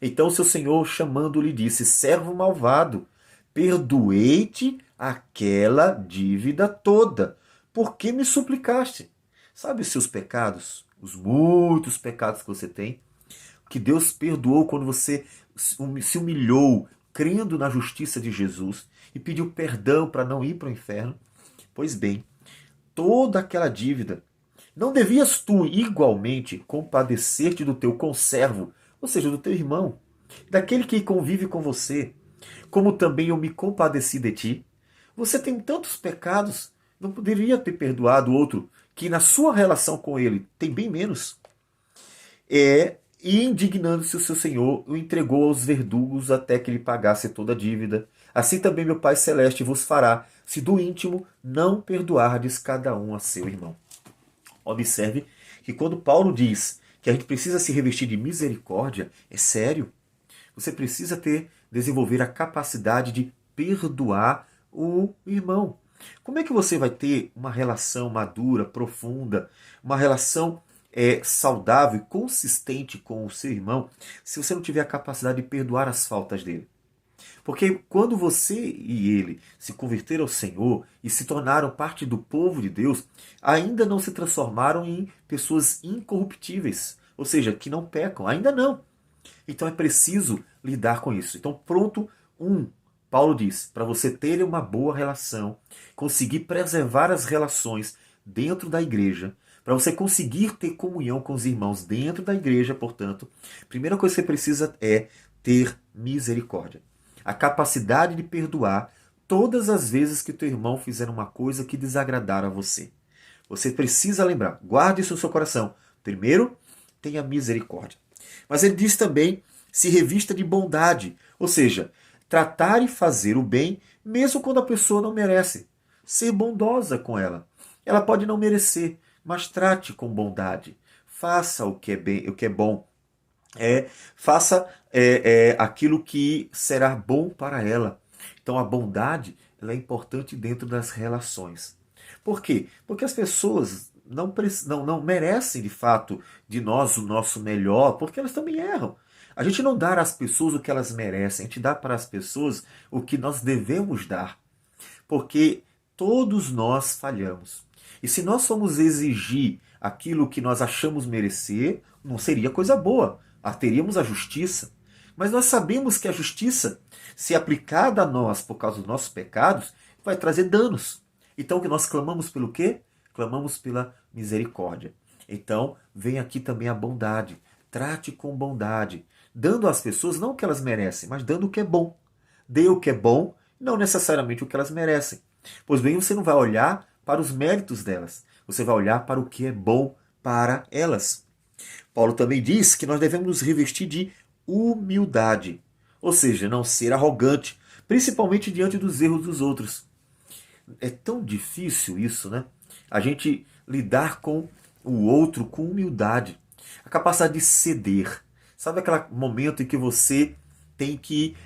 Então seu senhor, chamando-lhe, disse: servo malvado, perdoei-te aquela dívida toda. Por que me suplicaste? Sabe os seus pecados? Os muitos pecados que você tem? Que Deus perdoou quando você se humilhou, crendo na justiça de Jesus e pediu perdão para não ir para o inferno? Pois bem, toda aquela dívida, não devias tu igualmente compadecer-te do teu conservo, ou seja, do teu irmão, daquele que convive com você, como também eu me compadeci de ti? Você tem tantos pecados, não poderia ter perdoado outro que na sua relação com ele tem bem menos? E indignando-se o seu senhor, o entregou aos verdugos até que lhe pagasse toda a dívida. Assim também meu Pai Celeste vos fará, se do íntimo não perdoardes cada um a seu irmão. Observe que quando Paulo diz que a gente precisa se revestir de misericórdia, é sério. Você precisa desenvolver a capacidade de perdoar o irmão. Como é que você vai ter uma relação madura, profunda, uma relação saudável e consistente com o seu irmão, se você não tiver a capacidade de perdoar as faltas dele? Porque quando você e ele se converteram ao Senhor e se tornaram parte do povo de Deus, ainda não se transformaram em pessoas incorruptíveis, ou seja, que não pecam, ainda não. Então é preciso lidar com isso. Então, Paulo diz, para você ter uma boa relação, conseguir preservar as relações dentro da igreja, para você conseguir ter comunhão com os irmãos dentro da igreja, portanto, a primeira coisa que você precisa é ter misericórdia. A capacidade de perdoar todas as vezes que o teu irmão fizer uma coisa que desagradar a você. Você precisa lembrar, guarde isso no seu coração. Primeiro, tenha misericórdia. Mas ele diz também, se revista de bondade, ou seja, tratar e fazer o bem mesmo quando a pessoa não merece. Ser bondosa com ela. Ela pode não merecer, mas trate com bondade. Faça o que é bem, o que é bom. Faça aquilo que será bom para ela. Então a bondade ela é importante dentro das relações. Por quê? Porque as pessoas não merecem de fato de nós o nosso melhor, porque elas também erram. A gente não dá às pessoas o que elas merecem, a gente dá para as pessoas o que nós devemos dar. Porque todos nós falhamos. E se nós formos exigir aquilo que nós achamos merecer, não seria coisa boa. Teríamos a justiça. Mas nós sabemos que a justiça, se aplicada a nós por causa dos nossos pecados, vai trazer danos. Então, que nós clamamos pelo quê? Clamamos pela misericórdia. Então, vem aqui também a bondade. Trate com bondade, dando às pessoas não o que elas merecem, mas dando o que é bom. Dê o que é bom, não necessariamente o que elas merecem. Pois bem, você não vai olhar para os méritos delas, você vai olhar para o que é bom para elas. Paulo também diz que nós devemos nos revestir de humildade, ou seja, não ser arrogante, principalmente diante dos erros dos outros. É tão difícil isso, né? A gente lidar com o outro com humildade, a capacidade de ceder. Sabe aquele momento em que você tem que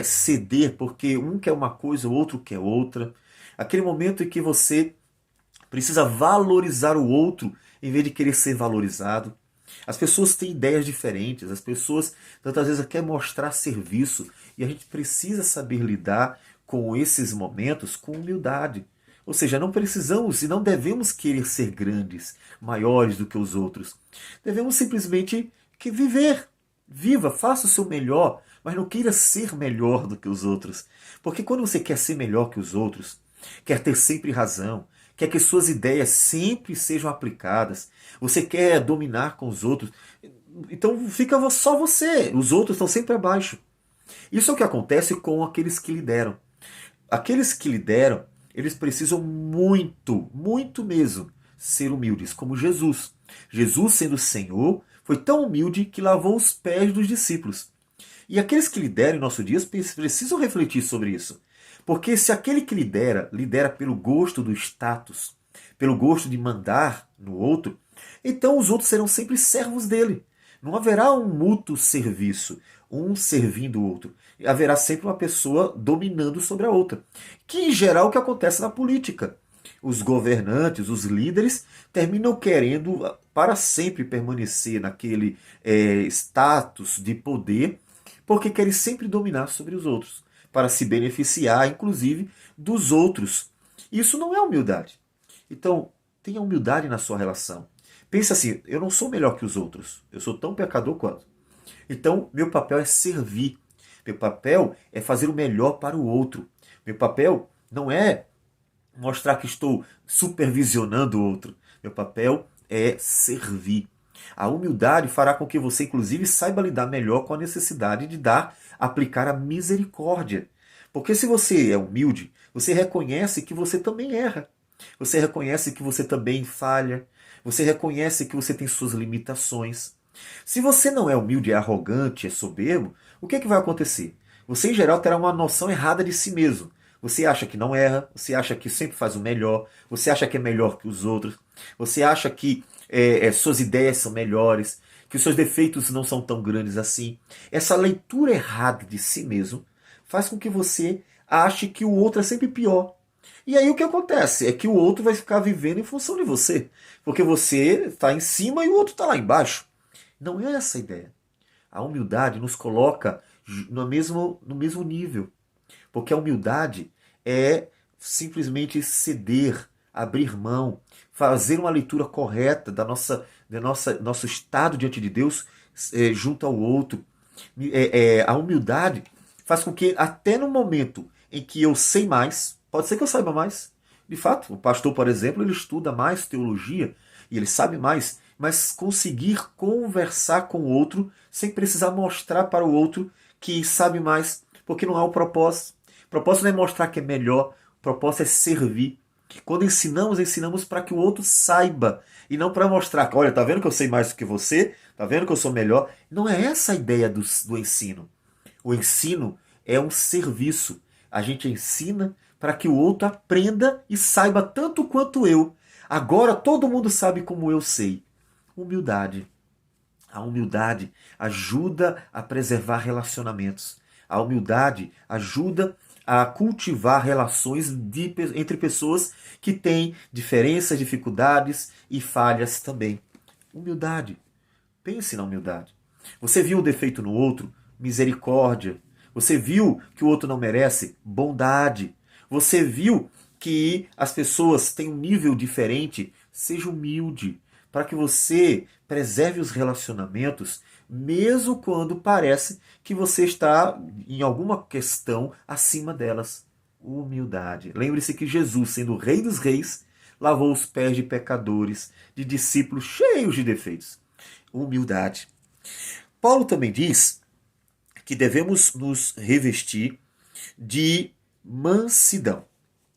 ceder porque um quer uma coisa, o outro quer outra? Aquele momento em que você precisa valorizar o outro em vez de querer ser valorizado. As pessoas têm ideias diferentes, as pessoas tantas vezes querem mostrar serviço e a gente precisa saber lidar com esses momentos com humildade. Ou seja, não precisamos e não devemos querer ser grandes, maiores do que os outros. Devemos simplesmente que viver. Viva, faça o seu melhor, mas não queira ser melhor do que os outros. Porque quando você quer ser melhor que os outros, quer ter sempre razão, quer que suas ideias sempre sejam aplicadas, você quer dominar com os outros, então fica só você, os outros estão sempre abaixo. Isso é o que acontece com aqueles que lideram. Aqueles que lideram, eles precisam muito, muito mesmo, ser humildes, como Jesus. Jesus, sendo Senhor, foi tão humilde que lavou os pés dos discípulos. E aqueles que lideram em nossos dias precisam refletir sobre isso. Porque se aquele que lidera, lidera pelo gosto do status, pelo gosto de mandar no outro, então os outros serão sempre servos dele. Não haverá um mútuo serviço, um servindo o outro. Haverá sempre uma pessoa dominando sobre a outra. Que em geral é o que acontece na política. Os governantes, os líderes, terminam querendo para sempre permanecer naquele status de poder, porque querem sempre dominar sobre os outros, para se beneficiar, inclusive, dos outros. Isso não é humildade. Então, tenha humildade na sua relação. Pensa assim, eu não sou melhor que os outros, eu sou tão pecador quanto. Então, meu papel é servir. Meu papel é fazer o melhor para o outro. Meu papel não é mostrar que estou supervisionando o outro. Meu papel é servir. A humildade fará com que você, inclusive, saiba lidar melhor com a necessidade de aplicar a misericórdia. Porque se você é humilde, você reconhece que você também erra. Você reconhece que você também falha. Você reconhece que você tem suas limitações. Se você não é humilde, é arrogante, é soberbo, o que vai acontecer? Você, em geral, terá uma noção errada de si mesmo. Você acha que não erra, você acha que sempre faz o melhor, você acha que é melhor que os outros, você acha que suas ideias são melhores, que os seus defeitos não são tão grandes assim. Essa leitura errada de si mesmo faz com que você ache que o outro é sempre pior. E aí o que acontece? É que o outro vai ficar vivendo em função de você, porque você está em cima e o outro está lá embaixo. Não é essa a ideia. A humildade nos coloca no mesmo nível. Porque a humildade é simplesmente ceder, abrir mão, fazer uma leitura correta nosso estado diante de Deus junto ao outro. A humildade faz com que até no momento em que eu sei mais, pode ser que eu saiba mais. De fato, o pastor, por exemplo, ele estuda mais teologia e ele sabe mais, mas conseguir conversar com o outro sem precisar mostrar para o outro que sabe mais, porque não há o propósito. O propósito não é mostrar que é melhor, o propósito é servir. Quando ensinamos para que o outro saiba e não para mostrar que, olha, tá vendo que eu sei mais do que você? Tá vendo que eu sou melhor? Não é essa a ideia do ensino. O ensino é um serviço. A gente ensina para que o outro aprenda e saiba tanto quanto eu. Agora todo mundo sabe como eu sei. Humildade. A humildade ajuda a preservar relacionamentos. A humildade ajuda a cultivar relações entre pessoas que têm diferenças, dificuldades e falhas também. Humildade. Pense na humildade. Você viu o defeito no outro? Misericórdia. Você viu que o outro não merece? Bondade. Você viu que as pessoas têm um nível diferente? Seja humilde, para que você preserve os relacionamentos, mesmo quando parece que você está em alguma questão acima delas. Humildade. Lembre-se que Jesus, sendo o Rei dos Reis, lavou os pés de pecadores, de discípulos cheios de defeitos. Humildade. Paulo também diz que devemos nos revestir de mansidão.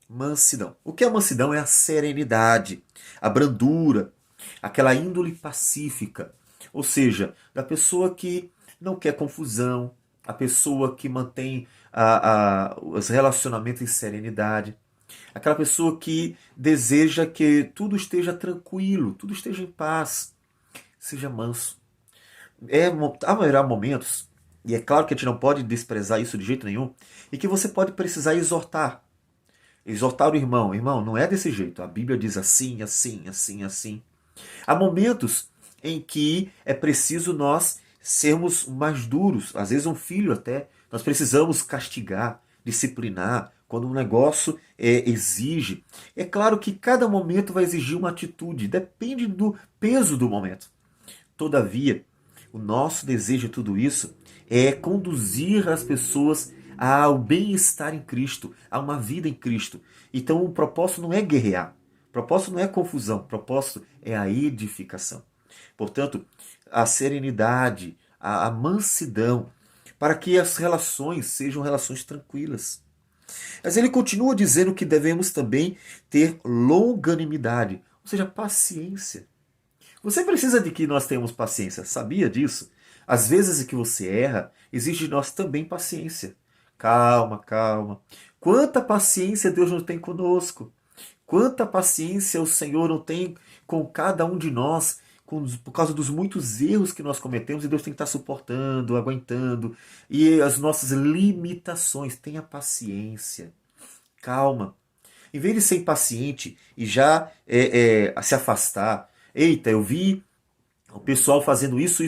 Mansidão. O que é mansidão? É a serenidade, a brandura, aquela índole pacífica. Ou seja, da pessoa que não quer confusão, a pessoa que mantém os relacionamentos em serenidade, aquela pessoa que deseja que tudo esteja tranquilo, tudo esteja em paz. Seja manso. Haverá momentos, e é claro que a gente não pode desprezar isso de jeito nenhum, e que você pode precisar exortar. Exortar o irmão. Irmão, não é desse jeito. A Bíblia diz assim, assim, assim, assim. Há momentos em que é preciso nós sermos mais duros. Às vezes um filho até. Nós precisamos castigar, disciplinar, quando um negócio exige. É claro que cada momento vai exigir uma atitude, depende do peso do momento. Todavia, o nosso desejo de tudo isso é conduzir as pessoas ao bem-estar em Cristo, a uma vida em Cristo. Então o propósito não é guerrear, o propósito não é confusão, o propósito é a edificação. Portanto, a serenidade, a mansidão, para que as relações sejam relações tranquilas. Mas ele continua dizendo que devemos também ter longanimidade, ou seja, paciência. Você precisa de que nós tenhamos paciência, sabia disso? Às vezes que você erra, exige de nós também paciência. Calma, calma. Quanta paciência Deus não tem conosco. Quanta paciência o Senhor não tem com cada um de nós, por causa dos muitos erros que nós cometemos, e Deus tem que estar suportando, aguentando, e as nossas limitações. Tenha paciência, calma. Em vez de ser impaciente e já se afastar, eita, eu vi o pessoal fazendo isso,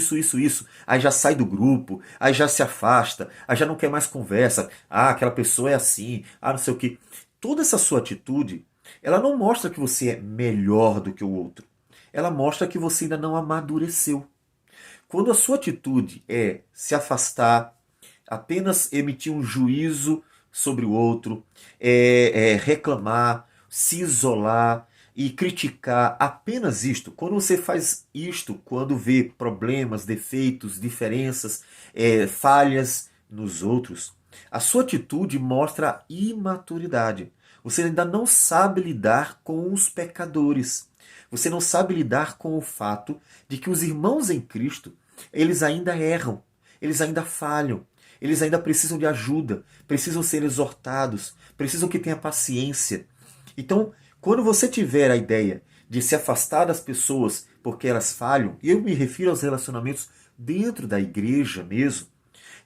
aí já sai do grupo, aí já se afasta, aí já não quer mais conversa, aquela pessoa é assim, não sei o que. Toda essa sua atitude, ela não mostra que você é melhor do que o outro. Ela mostra que você ainda não amadureceu. Quando a sua atitude é se afastar, apenas emitir um juízo sobre o outro, reclamar, se isolar e criticar apenas isto, quando você faz isto, quando vê problemas, defeitos, diferenças, falhas nos outros, a sua atitude mostra imaturidade. Você ainda não sabe lidar com os pecadores. Você não sabe lidar com o fato de que os irmãos em Cristo, eles ainda erram, eles ainda falham, eles ainda precisam de ajuda, precisam ser exortados, precisam que tenha paciência. Então, quando você tiver a ideia de se afastar das pessoas porque elas falham, e eu me refiro aos relacionamentos dentro da igreja mesmo,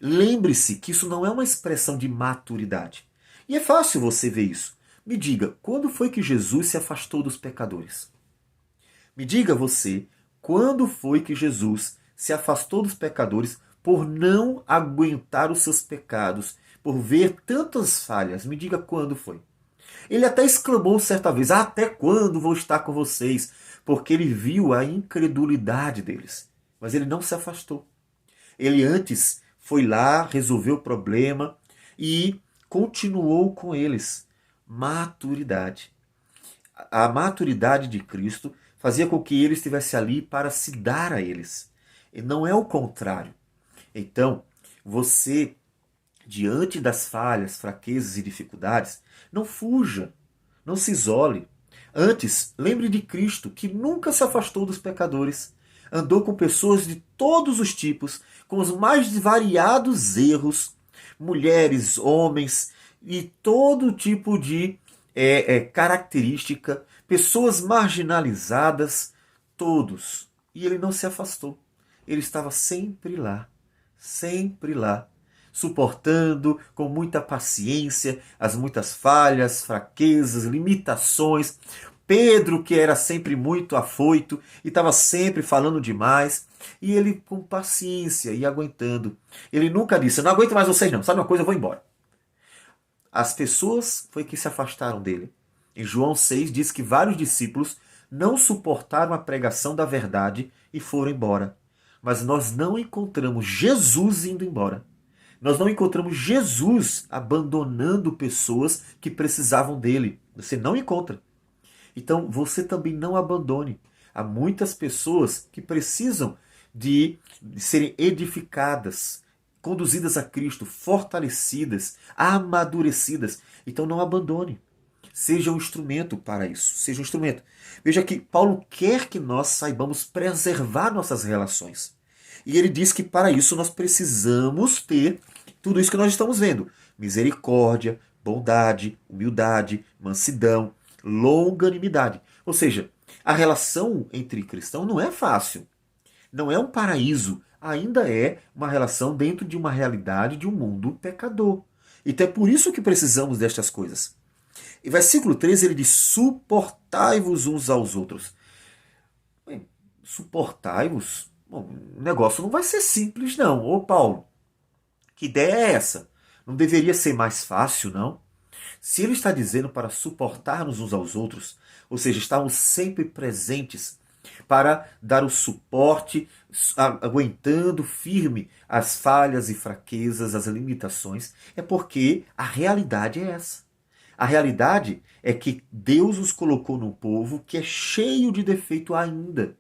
lembre-se que isso não é uma expressão de maturidade. E é fácil você ver isso. Me diga, quando foi que Jesus se afastou dos pecadores? Me diga você, quando foi que Jesus se afastou dos pecadores por não aguentar os seus pecados, por ver tantas falhas? Me diga quando foi. Ele até exclamou certa vez, até quando vou estar com vocês? Porque ele viu a incredulidade deles. Mas ele não se afastou. Ele antes foi lá, resolveu o problema e continuou com eles. Maturidade. A maturidade de Cristo fazia com que ele estivesse ali para se dar a eles. E não é o contrário. Então, você, diante das falhas, fraquezas e dificuldades, não fuja, não se isole. Antes, lembre de Cristo, que nunca se afastou dos pecadores. Andou com pessoas de todos os tipos, com os mais variados erros, mulheres, homens, e todo tipo de característica, pessoas marginalizadas, todos. E ele não se afastou. Ele estava sempre lá, suportando com muita paciência as muitas falhas, fraquezas, limitações. Pedro, que era sempre muito afoito e estava sempre falando demais, e ele com paciência e aguentando. Ele nunca disse, não aguento mais vocês não, sabe uma coisa, eu vou embora. As pessoas foi que se afastaram dele. Em João 6 diz que vários discípulos não suportaram a pregação da verdade e foram embora. Mas nós não encontramos Jesus indo embora. Nós não encontramos Jesus abandonando pessoas que precisavam dele. Você não encontra. Então você também não abandone. Há muitas pessoas que precisam de serem edificadas, conduzidas a Cristo, fortalecidas, amadurecidas. Então não abandone. Seja um instrumento para isso. Seja um instrumento. Veja que Paulo quer que nós saibamos preservar nossas relações. E ele diz que para isso nós precisamos ter tudo isso que nós estamos vendo. Misericórdia, bondade, humildade, mansidão, longanimidade. Ou seja, a relação entre cristãos não é fácil. Não é um paraíso. Ainda é uma relação dentro de uma realidade de um mundo pecador. Então é por isso que precisamos destas coisas. E versículo 13 ele diz, suportai-vos uns aos outros. Bem, suportai-vos? Bom, o negócio não vai ser simples não. Ô Paulo, que ideia é essa? Não deveria ser mais fácil, não? Se ele está dizendo para suportarmos uns aos outros, ou seja, estarmos sempre presentes para dar o suporte, aguentando firme as falhas e fraquezas, as limitações, é porque a realidade é essa. A realidade é que Deus os colocou num povo que é cheio de defeito ainda,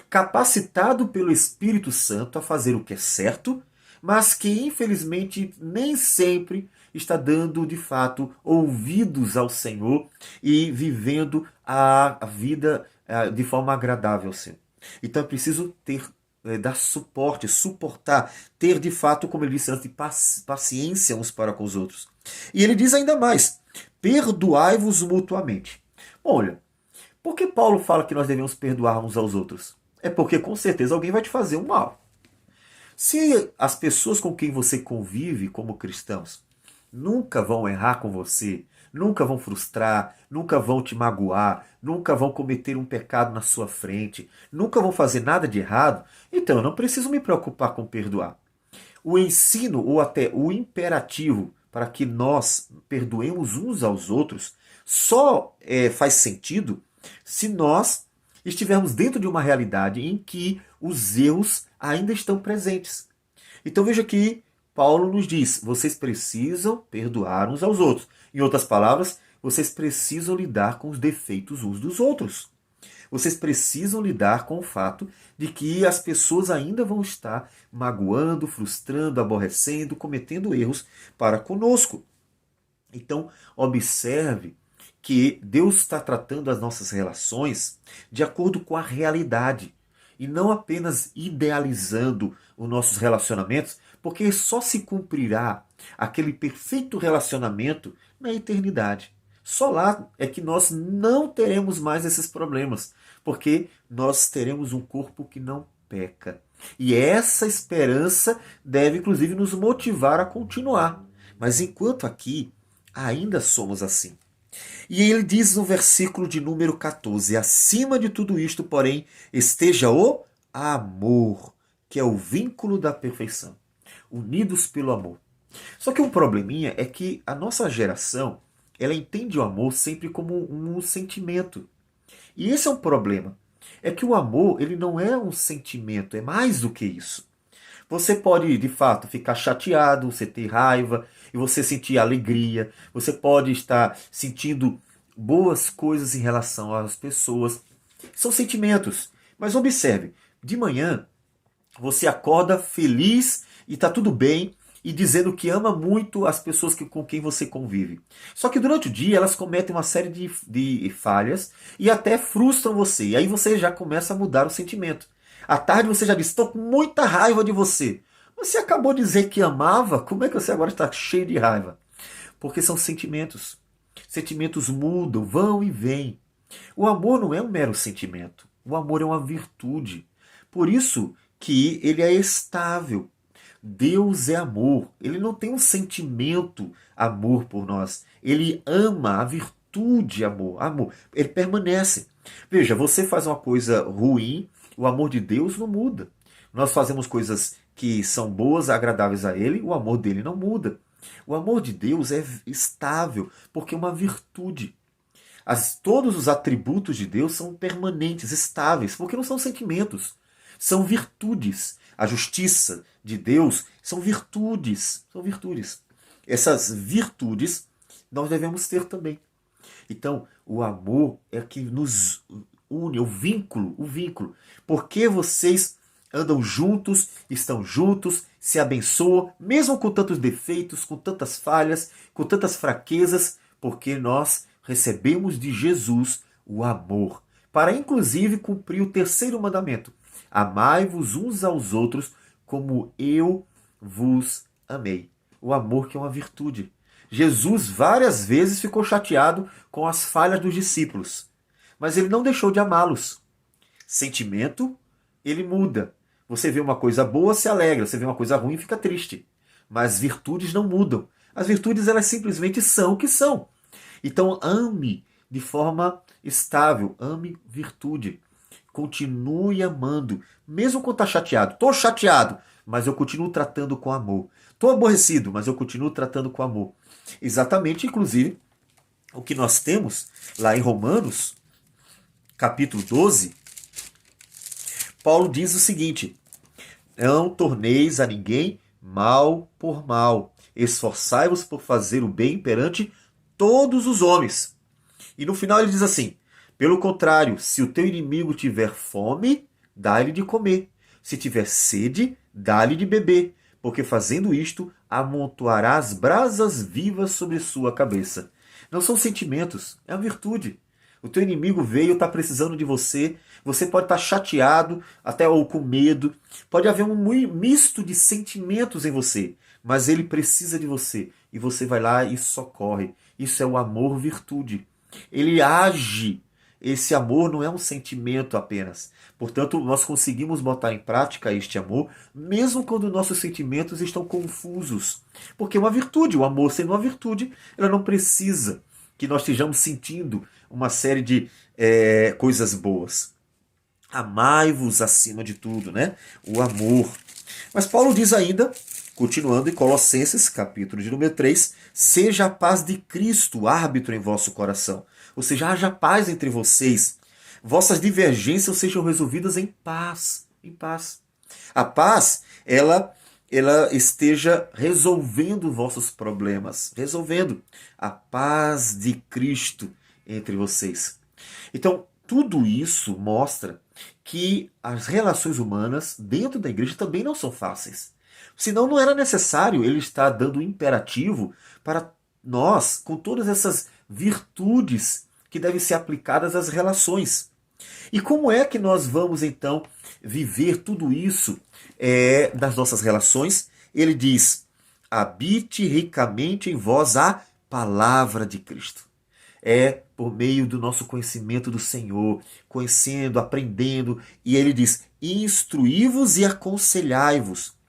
capacitado pelo Espírito Santo a fazer o que é certo, mas que infelizmente nem sempre está dando de fato ouvidos ao Senhor e vivendo a vida de forma agradável ao Senhor. Então é preciso dar suporte, suportar, ter de fato, como ele disse antes, paciência uns para com os outros. E ele diz ainda mais: perdoai-vos mutuamente. Bom, olha, por que Paulo fala que nós devemos perdoar uns aos outros? É porque com certeza alguém vai te fazer um mal. Se as pessoas com quem você convive como cristãos nunca vão errar com você, nunca vão frustrar, nunca vão te magoar, nunca vão cometer um pecado na sua frente, nunca vão fazer nada de errado, então eu não preciso me preocupar com perdoar. O ensino ou até o imperativo para que nós perdoemos uns aos outros só faz sentido se nós estivermos dentro de uma realidade em que os erros ainda estão presentes. Então veja que Paulo nos diz: vocês precisam perdoar uns aos outros. Em outras palavras, vocês precisam lidar com os defeitos uns dos outros. Vocês precisam lidar com o fato de que as pessoas ainda vão estar magoando, frustrando, aborrecendo, cometendo erros para conosco. Então, observe que Deus está tratando as nossas relações de acordo com a realidade e não apenas idealizando os nossos relacionamentos, porque só se cumprirá aquele perfeito relacionamento na eternidade. Só lá é que nós não teremos mais esses problemas, porque nós teremos um corpo que não peca. E essa esperança deve, inclusive, nos motivar a continuar. Mas enquanto aqui, ainda somos assim. E ele diz no versículo de número 14: acima de tudo isto, porém, esteja o amor, que é o vínculo da perfeição. Unidos pelo amor. Só que um probleminha é que a nossa geração, ela entende o amor sempre como um sentimento. E esse é um problema. É que o amor, ele não é um sentimento, é mais do que isso. Você pode, de fato, ficar chateado, você ter raiva, e você sentir alegria. Você pode estar sentindo boas coisas em relação às pessoas. São sentimentos. Mas observe, de manhã, você acorda feliz e está tudo bem, e dizendo que ama muito as pessoas com quem você convive. Só que durante o dia elas cometem uma série de falhas e até frustram você. E aí você já começa a mudar o sentimento. À tarde você já diz: estou com muita raiva de você. Você acabou de dizer que amava, como é que você agora está cheio de raiva? Porque são sentimentos. Sentimentos mudam, vão e vêm. O amor não é um mero sentimento. O amor é uma virtude. Por isso que ele é estável. Deus é amor. Ele não tem um sentimento amor por nós. Ele ama a virtude amor. Amor. Ele permanece. Veja, você faz uma coisa ruim, o amor de Deus não muda. Nós fazemos coisas que são boas, agradáveis a Ele, o amor dele não muda. O amor de Deus é estável, porque é uma virtude. Todos os atributos de Deus são permanentes, estáveis, porque não são sentimentos, são virtudes. A justiça de Deus são virtudes, são virtudes. Essas virtudes nós devemos ter também. Então, o amor é que nos une, o vínculo, o vínculo. Porque vocês andam juntos, estão juntos, se abençoam, mesmo com tantos defeitos, com tantas falhas, com tantas fraquezas, porque nós recebemos de Jesus o amor, para inclusive cumprir o terceiro mandamento: amai-vos uns aos outros como eu vos amei. O amor que é uma virtude. Jesus várias vezes ficou chateado com as falhas dos discípulos, mas ele não deixou de amá-los. Sentimento, ele muda. Você vê uma coisa boa, se alegra. Você vê uma coisa ruim, fica triste. Mas virtudes não mudam. As virtudes, elas simplesmente são o que são. Então, ame de forma estável. Ame virtude. Continue amando. Mesmo quando está chateado. Estou chateado, mas eu continuo tratando com amor. Estou aborrecido, mas eu continuo tratando com amor. Exatamente, inclusive, o que nós temos lá em Romanos, capítulo 12, Paulo diz o seguinte: não torneis a ninguém mal por mal, esforçai-vos por fazer o bem perante todos os homens. E no final ele diz assim: pelo contrário, se o teu inimigo tiver fome, dá-lhe de comer. Se tiver sede, dá-lhe de beber, porque fazendo isto, amontoarás brasas vivas sobre sua cabeça. Não são sentimentos, é a virtude. O teu inimigo veio, está precisando de você. Você pode estar chateado, até ou com medo. Pode haver um misto de sentimentos em você, mas ele precisa de você. E você vai lá e socorre. Isso é o amor virtude. Ele age. Esse amor não é um sentimento apenas. Portanto, nós conseguimos botar em prática este amor, mesmo quando nossos sentimentos estão confusos. Porque é uma virtude. O amor, sendo uma virtude, ela não precisa que nós estejamos sentindo uma série de coisas boas. Amai-vos acima de tudo, né? O amor. Mas Paulo diz ainda, continuando em Colossenses, capítulo de número 3, seja a paz de Cristo árbitro em vosso coração. Ou seja, haja paz entre vocês. Vossas divergências sejam resolvidas em paz. Em paz. A paz, ela esteja resolvendo vossos problemas. Resolvendo. A paz de Cristo entre vocês. Então, tudo isso mostra que as relações humanas dentro da igreja também não são fáceis. Senão não era necessário ele estar dando imperativo para nós, com todas essas virtudes que devem ser aplicadas às relações. E como é que nós vamos então viver tudo isso das nossas relações? Ele diz: habite ricamente em vós a palavra de Cristo. É por meio do nosso conhecimento do Senhor, conhecendo, aprendendo, e ele diz: instruí-vos e aconselhai-vos.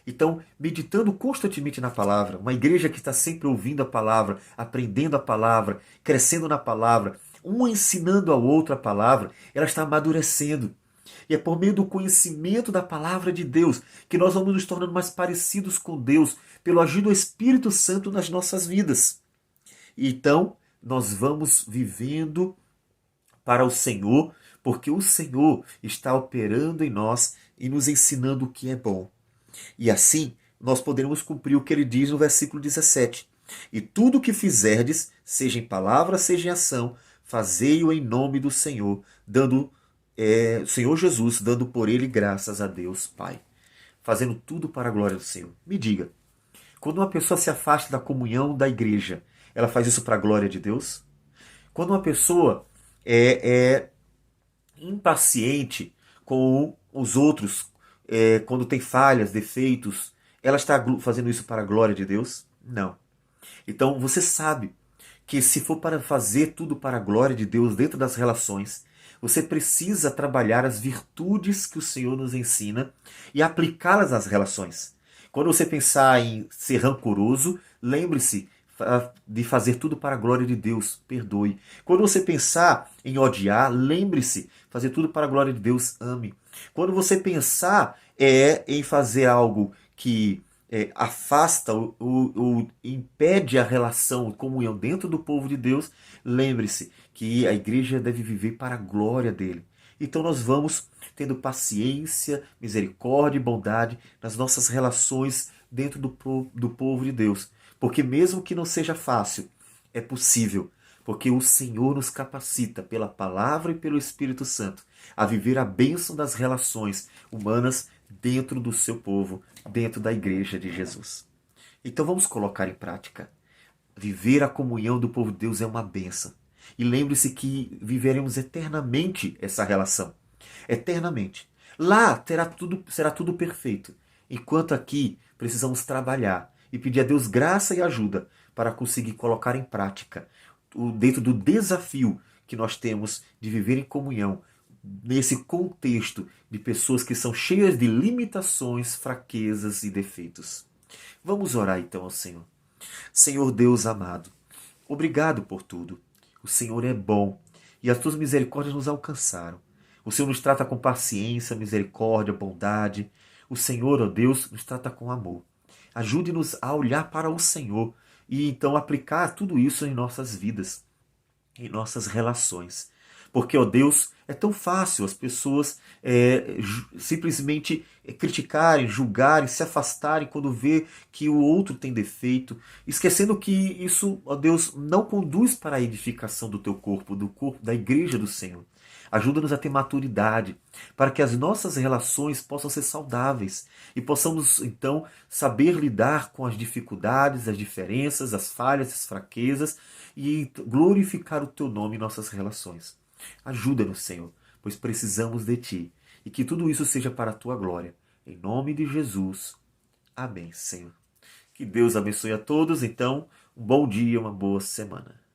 Então, meditando constantemente na palavra, uma igreja que está sempre ouvindo a palavra, aprendendo a palavra, crescendo na palavra, um ensinando ao outro a palavra, ela está amadurecendo. E é por meio do conhecimento da palavra de Deus que nós vamos nos tornando mais parecidos com Deus, pelo agir do Espírito Santo nas nossas vidas. Então, nós vamos vivendo para o Senhor, porque o Senhor está operando em nós e nos ensinando o que é bom. E assim, nós poderemos cumprir o que ele diz no versículo 17. E tudo o que fizerdes, seja em palavra, seja em ação, fazei-o em nome do Senhor, Senhor Jesus, dando por ele graças a Deus Pai. Fazendo tudo para a glória do Senhor. Me diga, quando uma pessoa se afasta da comunhão da igreja, ela faz isso para a glória de Deus? Quando uma pessoa é impaciente com os outros, quando tem falhas, defeitos, ela está fazendo isso para a glória de Deus? Não. Então você sabe que se for para fazer tudo para a glória de Deus dentro das relações, você precisa trabalhar as virtudes que o Senhor nos ensina e aplicá-las às relações. Quando você pensar em ser rancoroso, lembre-se de fazer tudo para a glória de Deus, perdoe. Quando você pensar em odiar, lembre-se, fazer tudo para a glória de Deus, ame. Quando você pensar em fazer algo que afasta ou impede a relação, comunhão dentro do povo de Deus, lembre-se que a igreja deve viver para a glória dele. Então nós vamos tendo paciência, misericórdia e bondade nas nossas relações dentro do povo de Deus. Porque mesmo que não seja fácil, é possível. Porque o Senhor nos capacita pela palavra e pelo Espírito Santo a viver a bênção das relações humanas dentro do seu povo, dentro da igreja de Jesus. Então vamos colocar em prática. Viver a comunhão do povo de Deus é uma bênção. E lembre-se que viveremos eternamente essa relação. Eternamente. Lá será tudo perfeito. Enquanto aqui precisamos trabalhar e pedir a Deus graça e ajuda para conseguir colocar em prática dentro do desafio que nós temos de viver em comunhão nesse contexto de pessoas que são cheias de limitações, fraquezas e defeitos. Vamos orar então ao Senhor. Senhor Deus amado, obrigado por tudo. O Senhor é bom e as tuas misericórdias nos alcançaram. O Senhor nos trata com paciência, misericórdia, bondade. O Senhor, ó Deus, nos trata com amor. Ajude-nos a olhar para o Senhor e então aplicar tudo isso em nossas vidas. em nossas relações. Porque, ó Deus, é tão fácil as pessoas simplesmente criticarem, julgarem, se afastarem quando vê que o outro tem defeito, esquecendo que isso, ó Deus, não conduz para a edificação do teu corpo, do corpo da igreja do Senhor. Ajuda-nos a ter maturidade, para que as nossas relações possam ser saudáveis e possamos, então, saber lidar com as dificuldades, as diferenças, as falhas, as fraquezas e glorificar o teu nome em nossas relações. Ajuda-nos, Senhor, pois precisamos de Ti e que tudo isso seja para a Tua glória. Em nome de Jesus. Amém, Senhor. Que Deus abençoe a todos, então, um bom dia, uma boa semana.